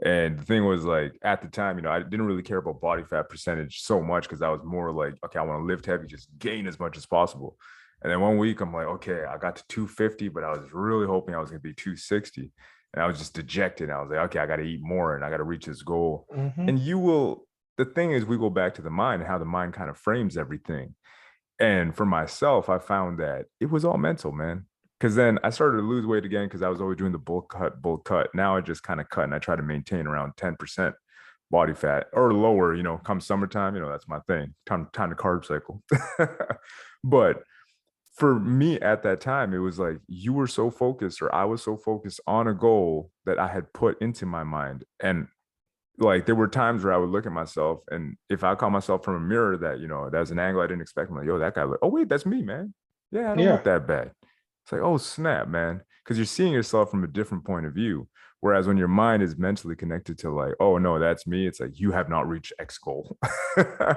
And the thing was like at the time, I didn't really care about body fat percentage so much because I was more like, okay, I want to lift heavy, just gain as much as possible. And then one week I'm like, okay, I got to 250, but I was really hoping I was going to be 260. And I was just dejected. I was like, okay, I got to eat more and I got to reach this goal. Hmm. And the thing is, we go back to the mind and how the mind kind of frames everything. And for myself, I found that it was all mental, man. Because then I started to lose weight again because I was always doing the bulk cut, bulk cut. Now I just kind of cut and I try to maintain around 10% body fat or lower, come summertime, that's my thing. Time to carb cycle. But for me at that time, it was like you were so focused or I was so focused on a goal that I had put into my mind. And like there were times where I would look at myself and if I caught myself from a mirror that, that's an angle I didn't expect, I'm like, yo, that guy look, oh wait, that's me, man. Yeah, I don't look Yeah. that bad. It's like, oh snap, man. Because you're seeing yourself from a different point of view. Whereas when your mind is mentally connected to like, oh no, that's me, it's like you have not reached X goal.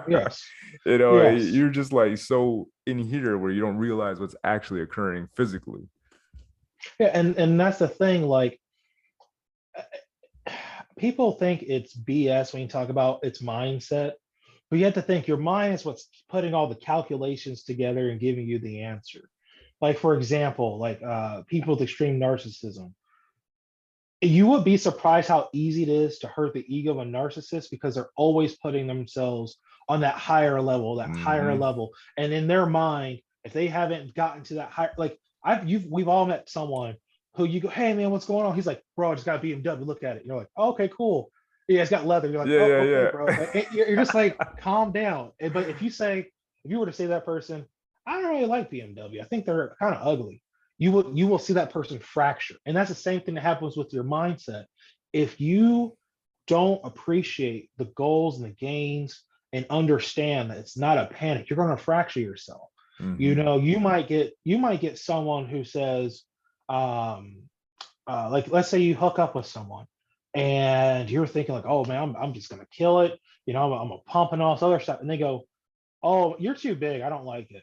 Yes. Yes. You're just like so in here where you don't realize what's actually occurring physically. Yeah. And that's the thing. Like people think it's BS when you talk about its mindset, but you have to think your mind is what's putting all the calculations together and giving you the answer. Like for example, like people with extreme narcissism, you would be surprised how easy it is to hurt the ego of a narcissist because they're always putting themselves on that higher level, that higher Mm-hmm. level. And in their mind, if they haven't gotten to that high, like we've all met someone who you go, hey man, what's going on? He's like, bro, I just got a BMW. Look at it. You're like, oh, okay, cool. Yeah, it's got leather. You're like, Yeah, oh, yeah, okay, bro. yeah. You're just like, calm down. But if you were to say to that person, I don't really like BMW. I think they're kind of ugly, you will see that person fracture. And that's the same thing that happens with your mindset. If you don't appreciate the goals and the gains and understand that it's not a panic, you're going to fracture yourself. You Mm-hmm. know, you might get someone who says, um, like let's say you hook up with someone and you're thinking like, oh man, I'm just gonna kill it. I'm a pump and all this other stuff, and they go, oh, you're too big. I don't like it.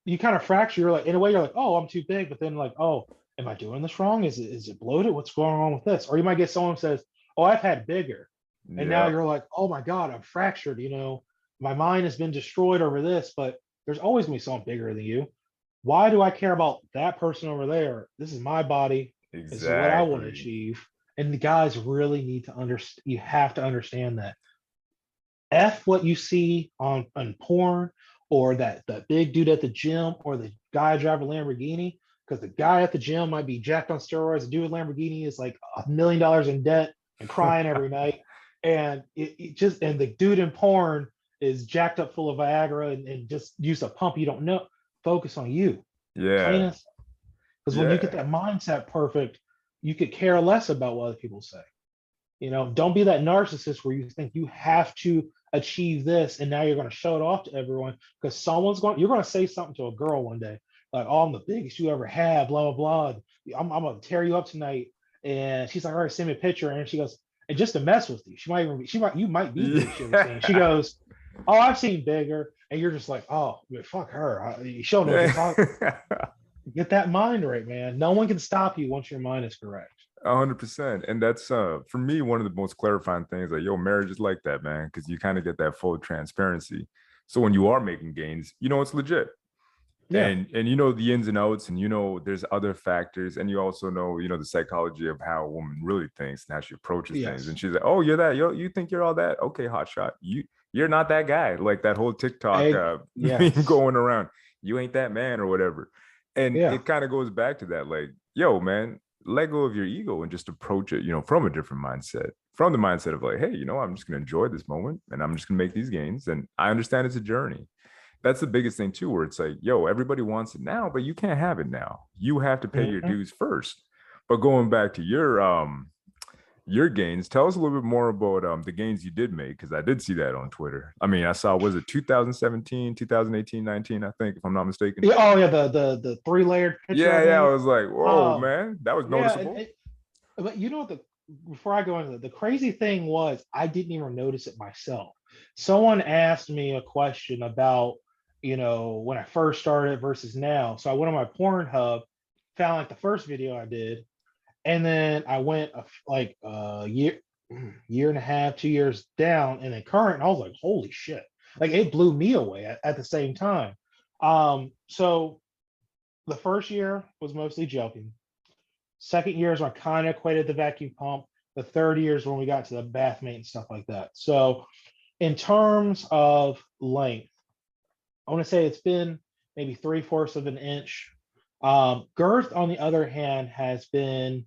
You kind of fracture. You're like, in a way, you're like, oh, I'm too big, but then like, oh, am I doing this wrong? Is it bloated? What's going on with this? Or you might get someone who says, oh, I've had bigger, and now Yeah. you're like, oh my god, I'm fractured. My mind has been destroyed over this, but there's always gonna be someone bigger than you. Why do I care about that person over there? This is my body. This is what I want to Exactly. achieve. And the guys really need to understand. You have to understand that F what you see on porn or that big dude at the gym or the guy driving a Lamborghini, because the guy at the gym might be jacked on steroids. The dude with Lamborghini is like $1 million in debt and crying every night. And the dude in porn is jacked up full of Viagra and just use a pump you don't know. Focus on you. Plain Yeah. and because when you get Yeah. that mindset perfect, you could care less about what other people say. Don't be that narcissist where you think you have to achieve this and now you're going to show it off to everyone because you're going to say something to a girl one day like, oh, I'm the biggest you ever had, blah blah blah. I'm going to tear you up tonight, and she's like, all right, send me a picture, and she goes, and just to mess with you, you might be the biggest you ever seen. She Yeah. goes, oh, I've seen bigger, and you're just like, oh, fuck her. You don't know what you're talking. Get that mind right, man. No one can stop you once your mind is correct. 100%. And that's for me one of the most clarifying things. Like, yo, marriage is like that, man, because you kind of get that full transparency. So when you are making gains, you know it's legit. Yeah. And you know the ins and outs, and you know there's other factors, and you also know, you know, the psychology of how a woman really thinks and how she approaches things. Yes. And she's like, oh, you're that, you think you're all that? Okay, hot shot. You're not that guy. Like that whole TikTok meme Yes. going around. You ain't that man or whatever. And Yeah. it kind of goes back to that, like, yo, man, let go of your ego and just approach it, you know, from a different mindset, from the mindset of like, hey, you know, I'm just gonna enjoy this moment and I'm just gonna make these gains. And I understand it's a journey. That's the biggest thing too, where it's like, yo, everybody wants it now, but you can't have it now. You have to pay your Mhm. dues first. But going back to your gains, tell us a little bit more about the gains you did make, because I did see that on Twitter. I mean, I saw, was it 2017, 2018, 19, I think, if I'm not mistaken. Yeah, oh yeah, the three layered picture I Yeah, I made. was like, whoa, Um, man, that was yeah, noticeable. but you know what, the before I go into the crazy thing was, I didn't even notice it myself. Someone asked me a question about, when I first started versus now. So I went on my Pornhub, found like the first video I did, and then I went like a year and a half, 2 years down, and then current, and I was like, holy shit. Like it blew me away at the same time. So the first year was mostly joking. Second year is when I kind of equated the vacuum pump. The third year is when we got to the bath mate and stuff like that. So in terms of length, I want to say it's been maybe 3/4 of an inch. Girth, on the other hand, has been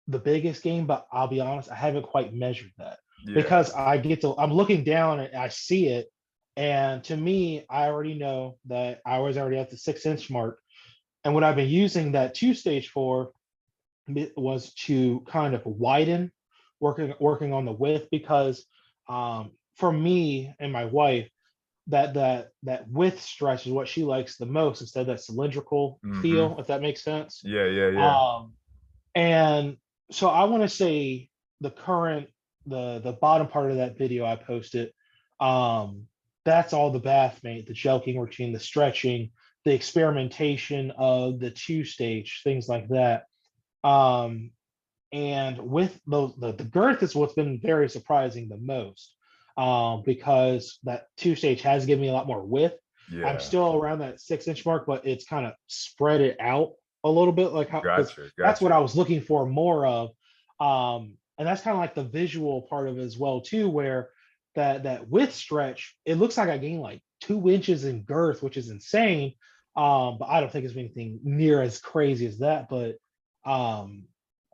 the biggest gain, but I'll be honest, I haven't quite measured that Yeah, because I'm looking down and I see it. And to me, I already know that I was already at the 6 inch mark. And what I've been using that two stage for was to kind of widen, working on the width, because for me and my wife, that width stretch is what she likes the most, instead of that cylindrical mm-hmm. feel, if that makes sense. Yeah. Um, and so I want to say the current the bottom part of that video I posted, um, that's all the bath mate, the joking routine, the stretching, the experimentation of the two stage, things like that. Um, and with the girth is what's been very surprising the most, because that two stage has given me a lot more width. I'm Yeah, still around that 6 inch mark, but it's kind of spread it out a little bit, like how, because that's what gotcha. I was looking for more of. And that's kind of like the visual part of it as well too, where that width stretch, it looks like I gained like 2 inches in girth, which is insane. But I don't think it's anything near as crazy as that. But um,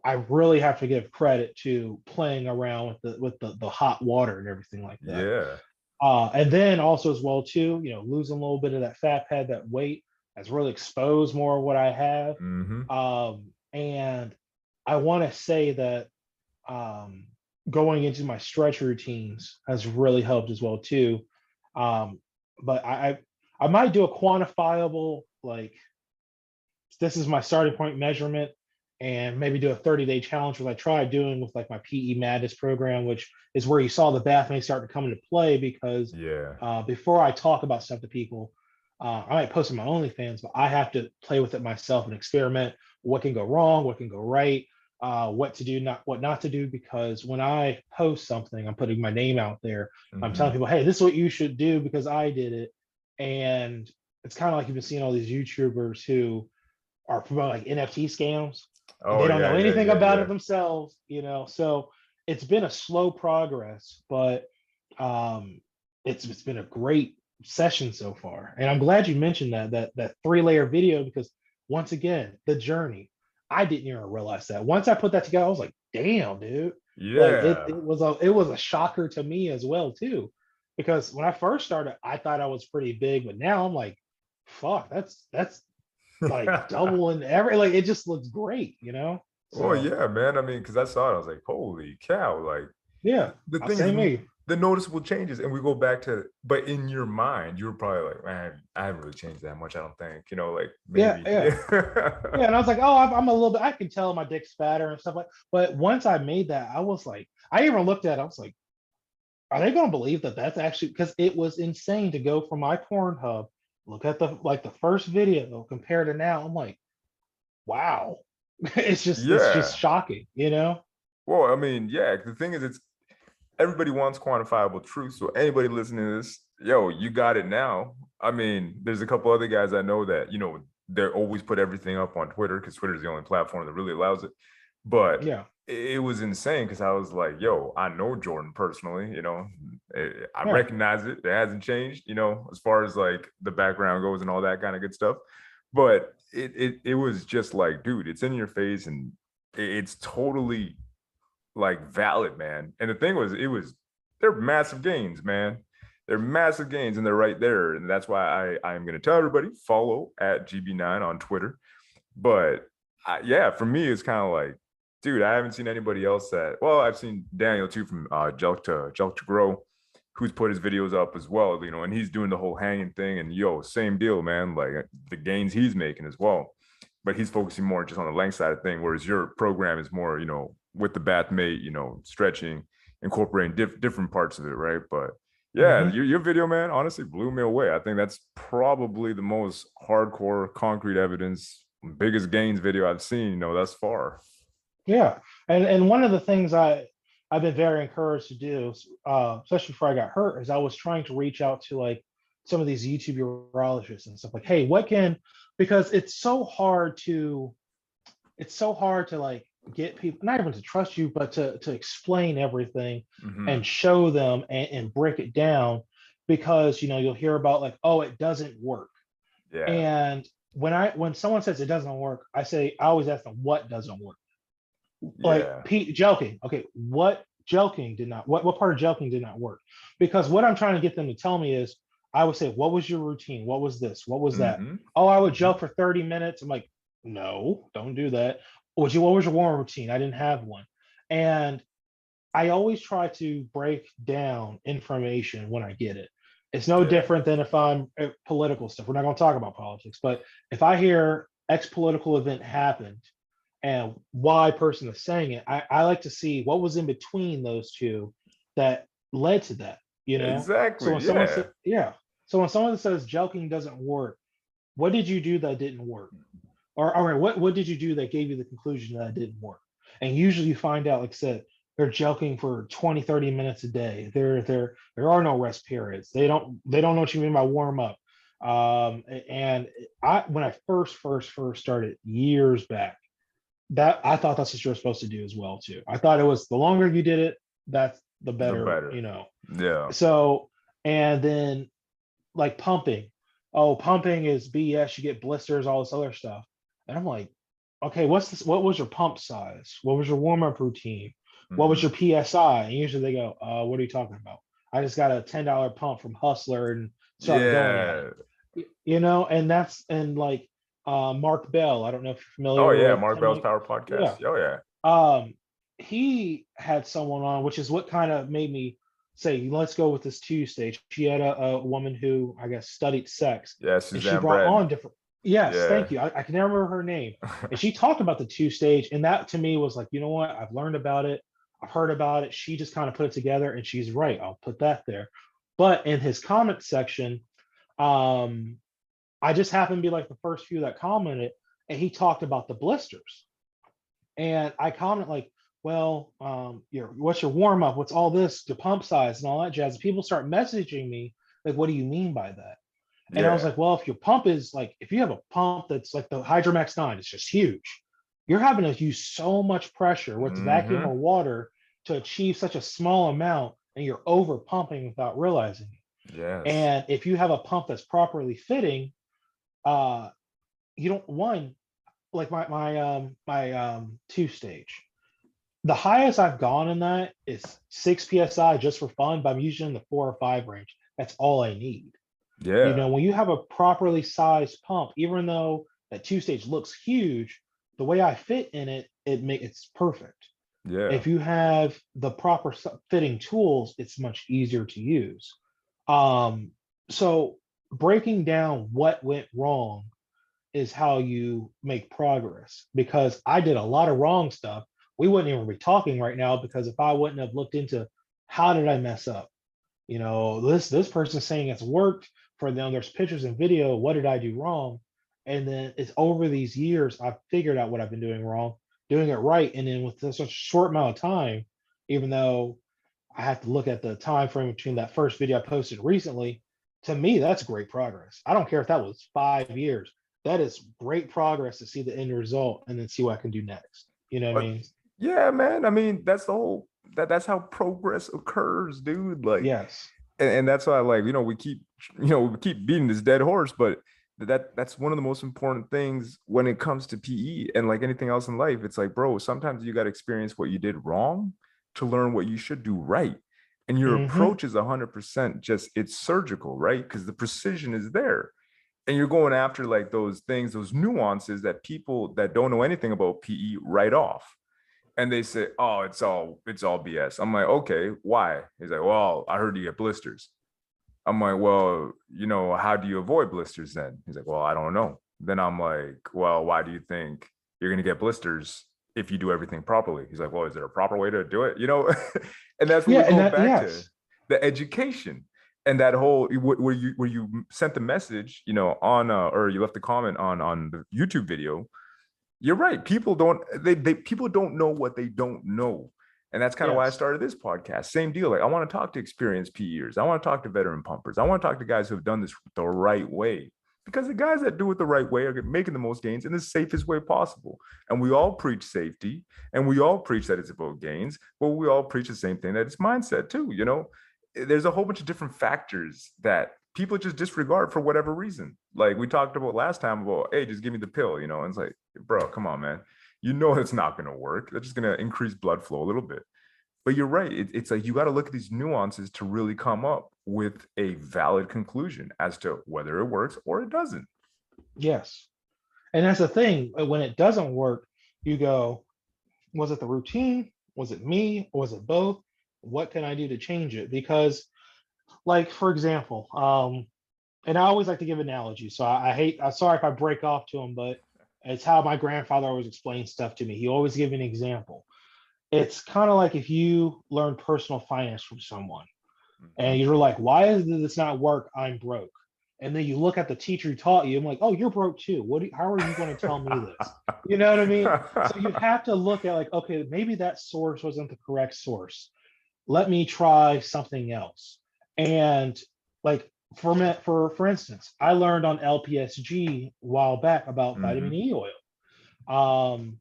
I really have to give credit to playing around with the hot water and everything like that. Yeah. And then also as well too, losing a little bit of that fat pad, that weight has really exposed more of what I have. Mm-hmm. And I want to say that going into my stretch routines has really helped as well too. Um, but I might do a quantifiable, like, this is my starting point measurement, and maybe do a 30-day challenge, which I tried doing with like my PE Madness program, which is where you saw the bath may start to come into play. Because Yeah, before I talk about stuff to people, I might post on my OnlyFans, but I have to play with it myself and experiment what can go wrong, what can go right, what to do, what not to do. Because when I post something, I'm putting my name out there. I'm telling mm-hmm. people, hey, this is what you should do because I did it. And it's kind of like you've been seeing all these YouTubers who are promoting like NFT scams, and Oh they don't know anything about yeah. it themselves, So it's been a slow progress, but it's been a great session so far. And I'm glad you mentioned that three-layer video, because once again, the journey. I didn't even realize that. Once I put that together, I was like, damn, dude. Like Yeah. it was a shocker to me as well, too. Because when I first started, I thought I was pretty big, but now I'm like, fuck, that's like doubling every, like it just looks great. Oh So yeah, man. I mean, because I saw it, I was like, holy cow! Like yeah, the I'll thing is, say me. the noticeable changes, and we go back to, but in your mind, you were probably like, man, I haven't really changed that much. I don't think, like Yeah, maybe. yeah. Yeah, and I was like, oh, I'm a little bit. I can tell my dick's fatter and stuff like. But once I made that, I was like, I even looked at it. I was like, are they going to believe that that's actually? Because it was insane to go from my Pornhub, look at the first video compared to now. I'm like, wow, it's just Yeah. shocking. Well, I mean, yeah. The thing is, it's everybody wants quantifiable truth. So anybody listening to this, yo, you got it now. I mean, there's a couple other guys I know that, they always put everything up on Twitter because Twitter is the only platform that really allows it. But Yeah, it was insane because I was like, yo, I know Jordan personally, I yeah, recognize it. It hasn't changed, as far as like the background goes and all that kind of good stuff. But it was just like, dude, it's in your face and it's totally like valid, man. And the thing was, they're massive gains, man. They're massive gains and they're right there. And that's why I'm going to tell everybody follow at GB9 on Twitter. But yeah, for me, it's kind of like, dude, I haven't seen anybody else well, I've seen Daniel too from Jelk to Grow, who's put his videos up as well, and he's doing the whole hanging thing. And yo, same deal, man. Like the gains he's making as well. But he's focusing more just on the length side of thing, whereas your program is more, with the bath mate, stretching, incorporating different parts of it, right? But yeah, your video, man, honestly blew me away. I think that's probably the most hardcore, concrete evidence, biggest gains video I've seen, thus far. yeah. And one of the things I've been very encouraged to do, especially before I got hurt, is I was trying to reach out to like some of these YouTube urologists and stuff like, hey, because it's so hard to like get people not even to trust you, but to explain everything and show them and break it down, because you'll hear about like, oh, it doesn't work. Yeah. And when someone says it doesn't work, I always ask them what doesn't work. Like gelking. Okay, what gelking did not what part of gelking did not work? Because what I'm trying to get them to tell me is, I would say, what was your routine? What was this? What was that? Oh, I would gel for 30 minutes. I'm like, no, don't do that. What was your warm routine? I didn't have one. And I always try to break down information when I get it. It's no different than if I'm political stuff. We're not going to talk about politics, but if I hear X political event happened and Y person is saying it, I like to see what was in between those two that led to that, Exactly. So when someone said, so when someone says gelking doesn't work, what did you do that didn't work? Or what did you do that gave you the conclusion that it didn't work? And usually you find out, like I said, they're gelking for 20, 30 minutes a day. There are no rest periods. They don't know what you mean by warm up. And when I first started years back, that I thought that's what you're supposed to do as well too. I thought it was the longer you did it, that's the better. Yeah. So, and then like pumping. Oh, pumping is BS. You get blisters, all this other stuff. And I'm like, okay, what's this? What was your pump size? What was your warm-up routine? What was your PSI? And usually they go, what are you talking about? I just got a $10 pump from Hustler and started going at it. And like Mark Bell. I don't know if you're familiar. Oh yeah, with Mark him. Bell's Power Podcast. Yeah. Oh yeah. He had someone on, which is what kind of made me say, let's go with this two-stage. She had a woman who I guess studied sex. Yeah, and she Suzanne brought Bratton. on different. Yes, thank you. I can never remember her name. And she talked about the two-stage, and that to me was like, you know what? I've learned about it. I've heard about it. She just kind of put it together, and she's right. I'll put that there. But in his comment section, I just happened to be like the first few that commented, and he talked about the blisters. And I comment like, well, what's your warm up? What's all this? The pump size and all that jazz. People start messaging me like, what do you mean by that? And I was like, well, if your pump is like, if you have a pump that's like the Hydromax 9, it's just huge. You're having to use so much pressure with vacuum or water to achieve such a small amount, and you're over pumping without realizing it. Yes. And if you have a pump that's properly fitting, you don't like my two-stage. The highest I've gone in that is 6 psi just for fun, but I'm usually in the 4 or 5 range. That's all I need. Yeah. When you have a properly sized pump, even though that two-stage looks huge, the way I fit in it, it's perfect. Yeah. If you have the proper fitting tools, it's much easier to use. So breaking down what went wrong is how you make progress, because I did a lot of wrong stuff. We wouldn't even be talking right now, because if I wouldn't have looked into how did I mess up, this person's saying it's worked for them. There's pictures and video. What did I do wrong? And then it's over these years, I've figured out what I've been doing wrong, doing it right. And then with such a short amount of time, even though I have to look at the time frame between that first video I posted recently to me, that's great progress. I don't care if that was 5 years. That is great progress to see the end result and then see what I can do next. You know what I But mean? yeah, man. I mean, that's the whole that's how progress occurs, dude. Like, Yes. and that's why, like, we keep beating this dead horse, but that's one of the most important things when it comes to PE and like anything else in life. It's like, bro, sometimes you got to experience what you did wrong to learn what you should do right. And your Mm-hmm. approach is 100% just it's surgical, right? Because the precision is there. And you're going after like those things, those nuances that people that don't know anything about PE write off. And they say, "Oh, it's all BS." I'm like, "Okay, why?" He's like, "Well, I heard you get blisters." I'm like, "Well, how do you avoid blisters then?" He's like, "Well, I don't know." Then I'm like, "Well, why do you think you're gonna get blisters if you do everything properly?" He's like, "Well, is there a proper way to do it?" And that's where Yeah, we and go that back to yes. the education and that whole where you sent the message, on or you left a comment on the YouTube video. You're right. People don't know what they don't know. And that's kind of why I Yes. started this podcast. Same deal. Like I want to talk to experienced PEers. I want to talk to veteran pumpers. I want to talk to guys who have done this the right way. Because the guys that do it the right way are making the most gains in the safest way possible. And we all preach safety and we all preach that it's about gains, but we all preach the same thing that it's mindset too. There's a whole bunch of different factors that people just disregard for whatever reason. Like we talked about last time about, hey, just give me the pill, and it's like, bro, come on, man. It's not going to work. That's just going to increase blood flow a little bit. But you're right. It's like you got to look at these nuances to really come up with a valid conclusion as to whether it works or it doesn't. Yes. And that's the thing. When it doesn't work, you go, was it the routine? Was it me? Or was it both? What can I do to change it? Because, like, for example, and I always like to give analogies. So I'm sorry if I break off to them, but it's how my grandfather always explained stuff to me. He always gave me an example. It's kind of like if you learn personal finance from someone Mm-hmm. and you're like, why does this not work? I'm broke. And then you look at the teacher who taught you, I'm like, oh, you're broke too. How are you going to tell me this? You know what I mean? So you have to look at like, okay, maybe that source wasn't the correct source. Let me try something else. And like for instance, I learned on LPSG a while back about vitamin Mm-hmm. E oil. Um,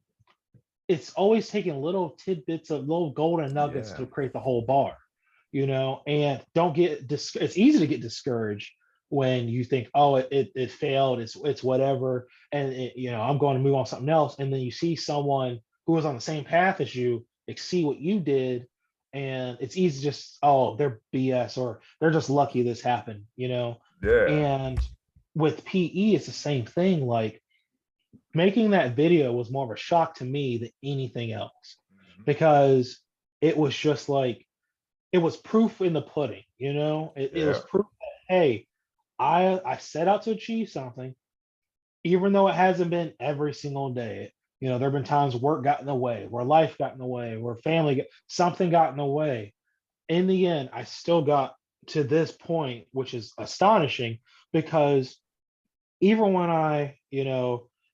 it's always taking little tidbits of little golden nuggets Yeah. to create the whole bar, and don't it's easy to get discouraged when you think, oh, it failed, it's whatever, and I'm going to move on to something else, and then you see someone who was on the same path as you see what you did, and it's easy to just, oh, they're BS, or they're just lucky this happened. Yeah. And with PE it's the same thing. Like, making that video was more of a shock to me than anything else, Mm-hmm. because it was just like, it was proof in the pudding. It was Yeah. proof that, hey, I set out to achieve something, even though it hasn't been every single day. There have been times work got in the way, where life got in the way, where something got in the way. In the end, I still got to this point, which is astonishing, because even when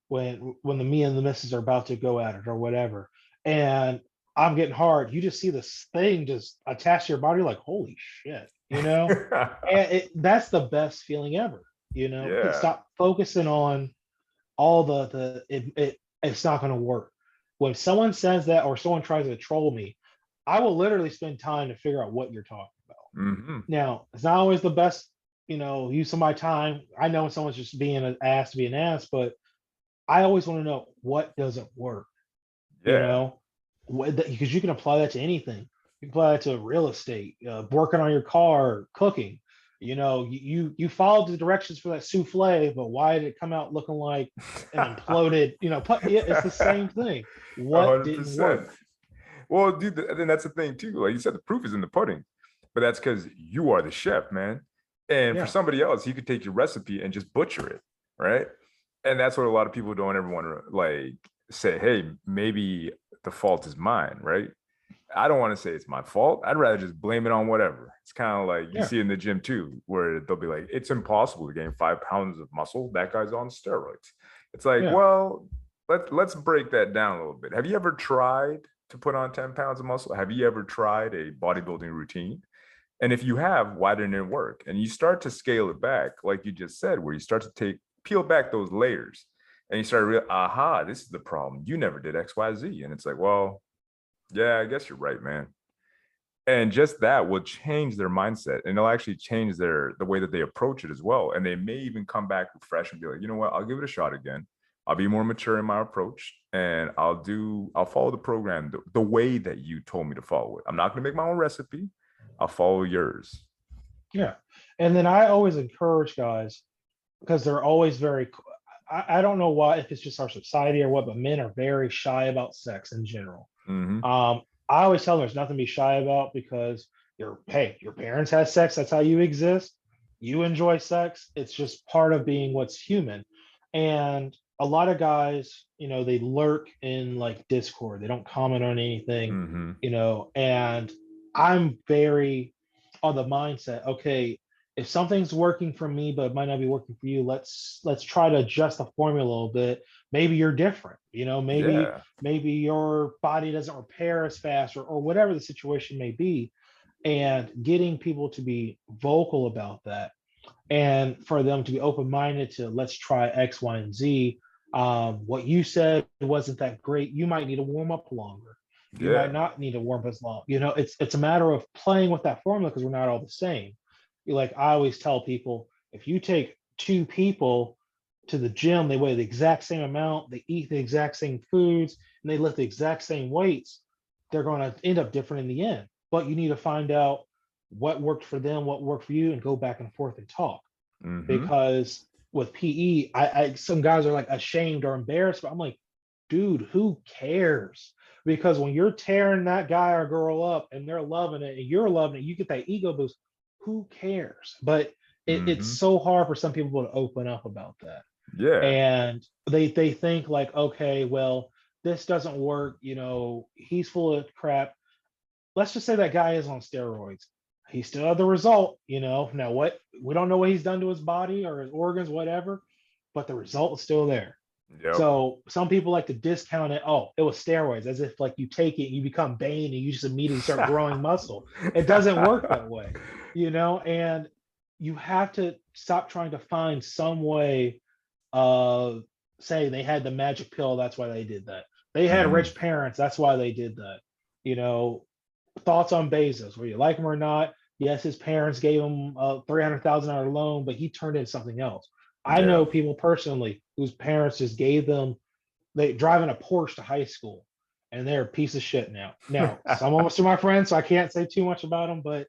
when the me and the missus are about to go at it or whatever, and I'm getting hard, you just see this thing just attach to your body, like, holy shit. And that's the best feeling ever. Yeah. Stop focusing on all it's not going to work. When someone says that, or someone tries to troll me, I will literally spend time to figure out what you're talking about. Mm-hmm. Now, it's not always the best, use of my time. I know when someone's just being an ass to be an ass, but I always want to know what doesn't work, you Yeah. know, because you can apply that to anything. You can apply that to real estate, working on your car, cooking. You followed the directions for that souffle, but why did it come out looking like an imploded? Yeah, it's the same thing. A What hundred didn't percent. work? Well, dude, then that's the thing too. Like you said, the proof is in the pudding, but that's because you are the chef, man. And for Yeah, somebody else, he could take your recipe and just butcher it, right? And that's what a lot of people don't ever want to like say, hey, maybe the fault is mine, right? I don't want to say it's my fault. I'd rather just blame it on whatever. It's kind of like you yeah, see in the gym too, where they'll be like, it's impossible to gain 5 pounds of muscle. That guy's on steroids. It's like, yeah. well, let's break that down a little bit. Have you ever tried to put on 10 pounds of muscle? Have you ever tried a bodybuilding routine? And if you have, why didn't it work? And you start to scale it back, like you just said, where you start to peel back those layers and you start to realize, aha, this is the problem. You never did X, Y, Z. And it's like, well, yeah, I guess you're right, man. And just that will change their mindset, and it'll actually change the way that they approach it as well. And they may even come back fresh and be like, you know what, I'll give it a shot again. I'll be more mature in my approach, and I'll follow the program the way that you told me to follow it. I'm not going to make my own recipe. I'll follow yours. Yeah. And then I always encourage guys, because they're always very, I don't know why, if it's just our society or what, but men are very shy about sex in general. Mm-hmm. I always tell them there's nothing to be shy about, because your parents had sex. That's how you exist. You enjoy sex. It's just part of being what's human. And a lot of guys, they lurk in like Discord. They don't comment on anything, Mm-hmm. And I'm very on the mindset, okay, if something's working for me, but it might not be working for you, let's try to adjust the formula a little bit. Maybe you're different, maybe Yeah. maybe your body doesn't repair as fast, or whatever the situation may be, and getting people to be vocal about that, and for them to be open-minded to, let's try X, Y, and Z. What you said wasn't that great. You might need to warm up longer. You might Yeah. not need to warm up as long. It's a matter of playing with that formula, because we're not all the same. Like I always tell people, if you take two people to the gym, they weigh the exact same amount, they eat the exact same foods, and they lift the exact same weights, they're going to end up different in the end. But you need to find out what worked for them, what worked for you, and go back and forth and talk. Mm-hmm. Because with PE, I some guys are like ashamed or embarrassed, but I'm like, dude, who cares? Because when you're tearing that guy or girl up and they're loving it and you're loving it, you get that ego boost. Who cares? But it's Mm-hmm. so hard for some people to open up about that. Yeah. And they think like, okay, well, this doesn't work, he's full of crap. Let's just say that guy is on steroids. He still had the result. Now what, we don't know what he's done to his body or his organs, whatever, but the result is still there. Yep. So some people like to discount it. Oh, it was steroids, as if like you take it, you become Bane, and you just immediately start growing muscle. It doesn't work that way, and you have to stop trying to find some way of saying they had the magic pill, that's why they did that. They had Mm-hmm. rich parents, that's why they did that. You know, Thoughts on Bezos, whether you like him or not. Yes, his parents gave him a $300,000 loan, but he turned into something else. I Yeah. know people personally whose parents just gave them, they driving a Porsche to high school, and they're a piece of shit now. Now, some of us are my friends, so I can't say too much about them, but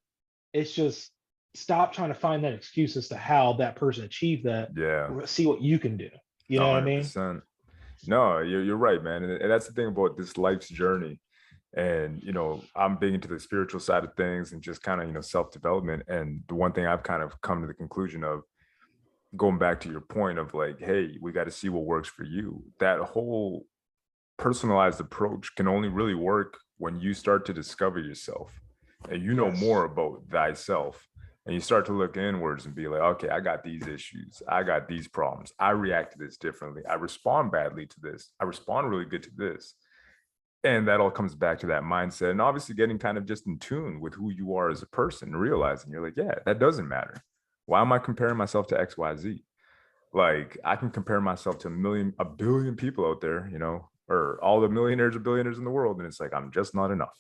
it's just, stop trying to find that excuse as to how that person achieved that. Yeah. See what you can do. You know what I mean? 100%. No, you're right, man. And that's the thing about this life's journey. And, I'm big into the spiritual side of things and just kind of, self-development. And the one thing I've kind of come to the conclusion of, going back to your point of like, hey, we got to see what works for you. That whole personalized approach can only really work when you start to discover yourself and you know Yes. more about thyself, and you start to look inwards and be like, okay, I got these issues, I got these problems, I react to this differently, I respond badly to this, I respond really good to this. And that all comes back to that mindset, and obviously getting kind of just in tune with who you are as a person, realizing you're like, yeah, that doesn't matter. Why am I comparing myself to XYZ? Like, I can compare myself to a billion people out there, or all the millionaires or billionaires in the world. And it's like, I'm just not enough.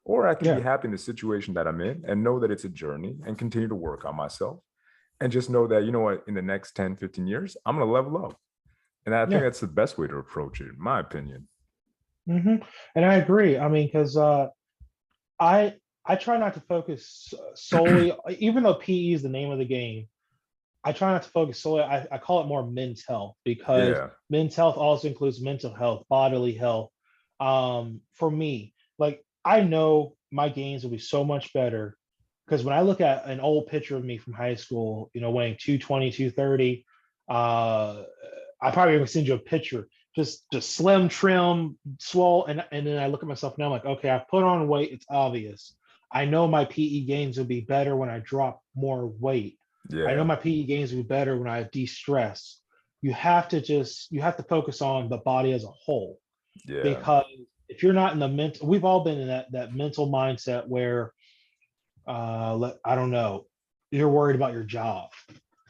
Or I can be Yeah. happy in the situation that I'm in and know that it's a journey and continue to work on myself. And just know that, you know what, in the next 10, 15 years, I'm going to level up. And I think Yeah. that's the best way to approach it, in my opinion. And I agree. I mean, because I I try not to focus solely, even though PE is the name of the game. I try not to focus solely. I call it more men's health, because Yeah. men's health also includes mental health, bodily health. For me, like I know my gains will be so much better, because when I look at an old picture of me from high school, weighing 220, 230, I probably even send you a picture, just slim, trim, swole, and then I look at myself now, I'm like, okay, I've put on weight. It's obvious. I know my PE gains will be better when I drop more weight. I know Yeah. my PE gains will be better when I de-stress. You have to focus on the body as a whole, Yeah. because if you're not in the mental, we've all been in that mental mindset where I don't know, you're worried about your job.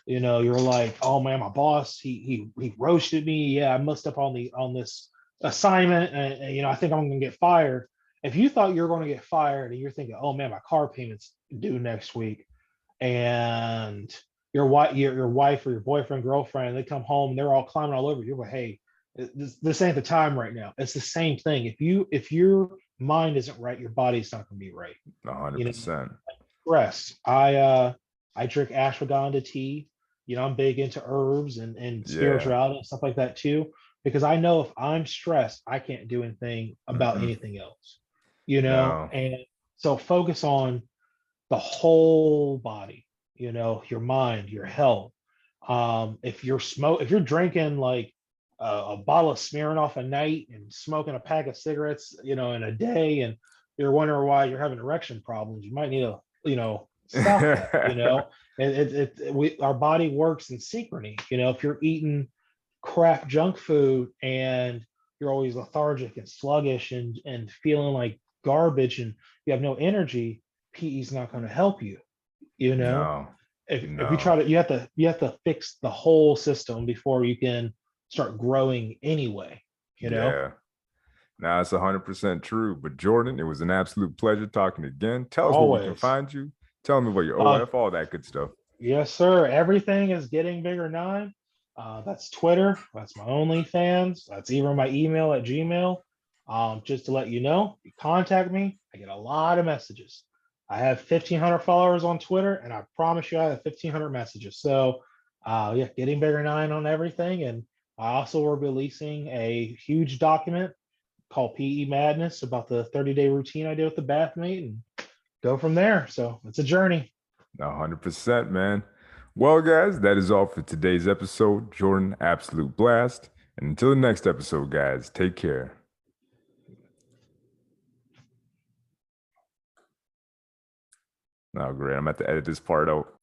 You're like, oh man, my boss, he roasted me. Yeah, I messed up on this assignment, and I think I'm gonna get fired. If you thought you're gonna get fired and you're thinking, oh man, my car payment's due next week, and your wife or your boyfriend, girlfriend, they come home and they're all climbing all over you. You're like, hey, this ain't the time right now. It's the same thing. If your mind isn't right, your body's not gonna be right. You know, 100%. stress. I drink ashwagandha tea. I'm big into herbs and Yeah. spirituality and stuff like that too, because I know if I'm stressed, I can't do anything about Mm-hmm. anything else. No. And so focus on the whole body, your mind, your health. If you're drinking like a bottle of Smirnoff a night and smoking a pack of cigarettes, in a day, and you're wondering why you're having erection problems, you might need to, stop that. Our body works in synchrony. If you're eating crap junk food and you're always lethargic and sluggish and feeling like garbage and you have no energy, PE is not going to help you. You know, No. if you try No. to, you have to fix the whole system before you can start growing anyway. You know, Yeah. Now it's 100% true. But Jordan, it was an absolute pleasure talking again. Tell us where we can always. find you. Tell me about your Uh, OF, all that good stuff. yes, sir. Everything is getting bigger 9. That's Twitter. That's my OnlyFans. That's even my email at Gmail. Just to let you know, you contact me. I get a lot of messages. I have 1,500 followers on Twitter, and I promise you, I have 1,500 messages. So, yeah, getting bigger 9 on everything. And I also will be releasing a huge document called PE Madness about the 30-day routine I did with the bathmate, and go from there. So it's a journey. 100%, man. Well, guys, that is all for today's episode. Jordan, absolute blast. And until the next episode, guys, take care. Oh, great. I'm going to have to edit this part out.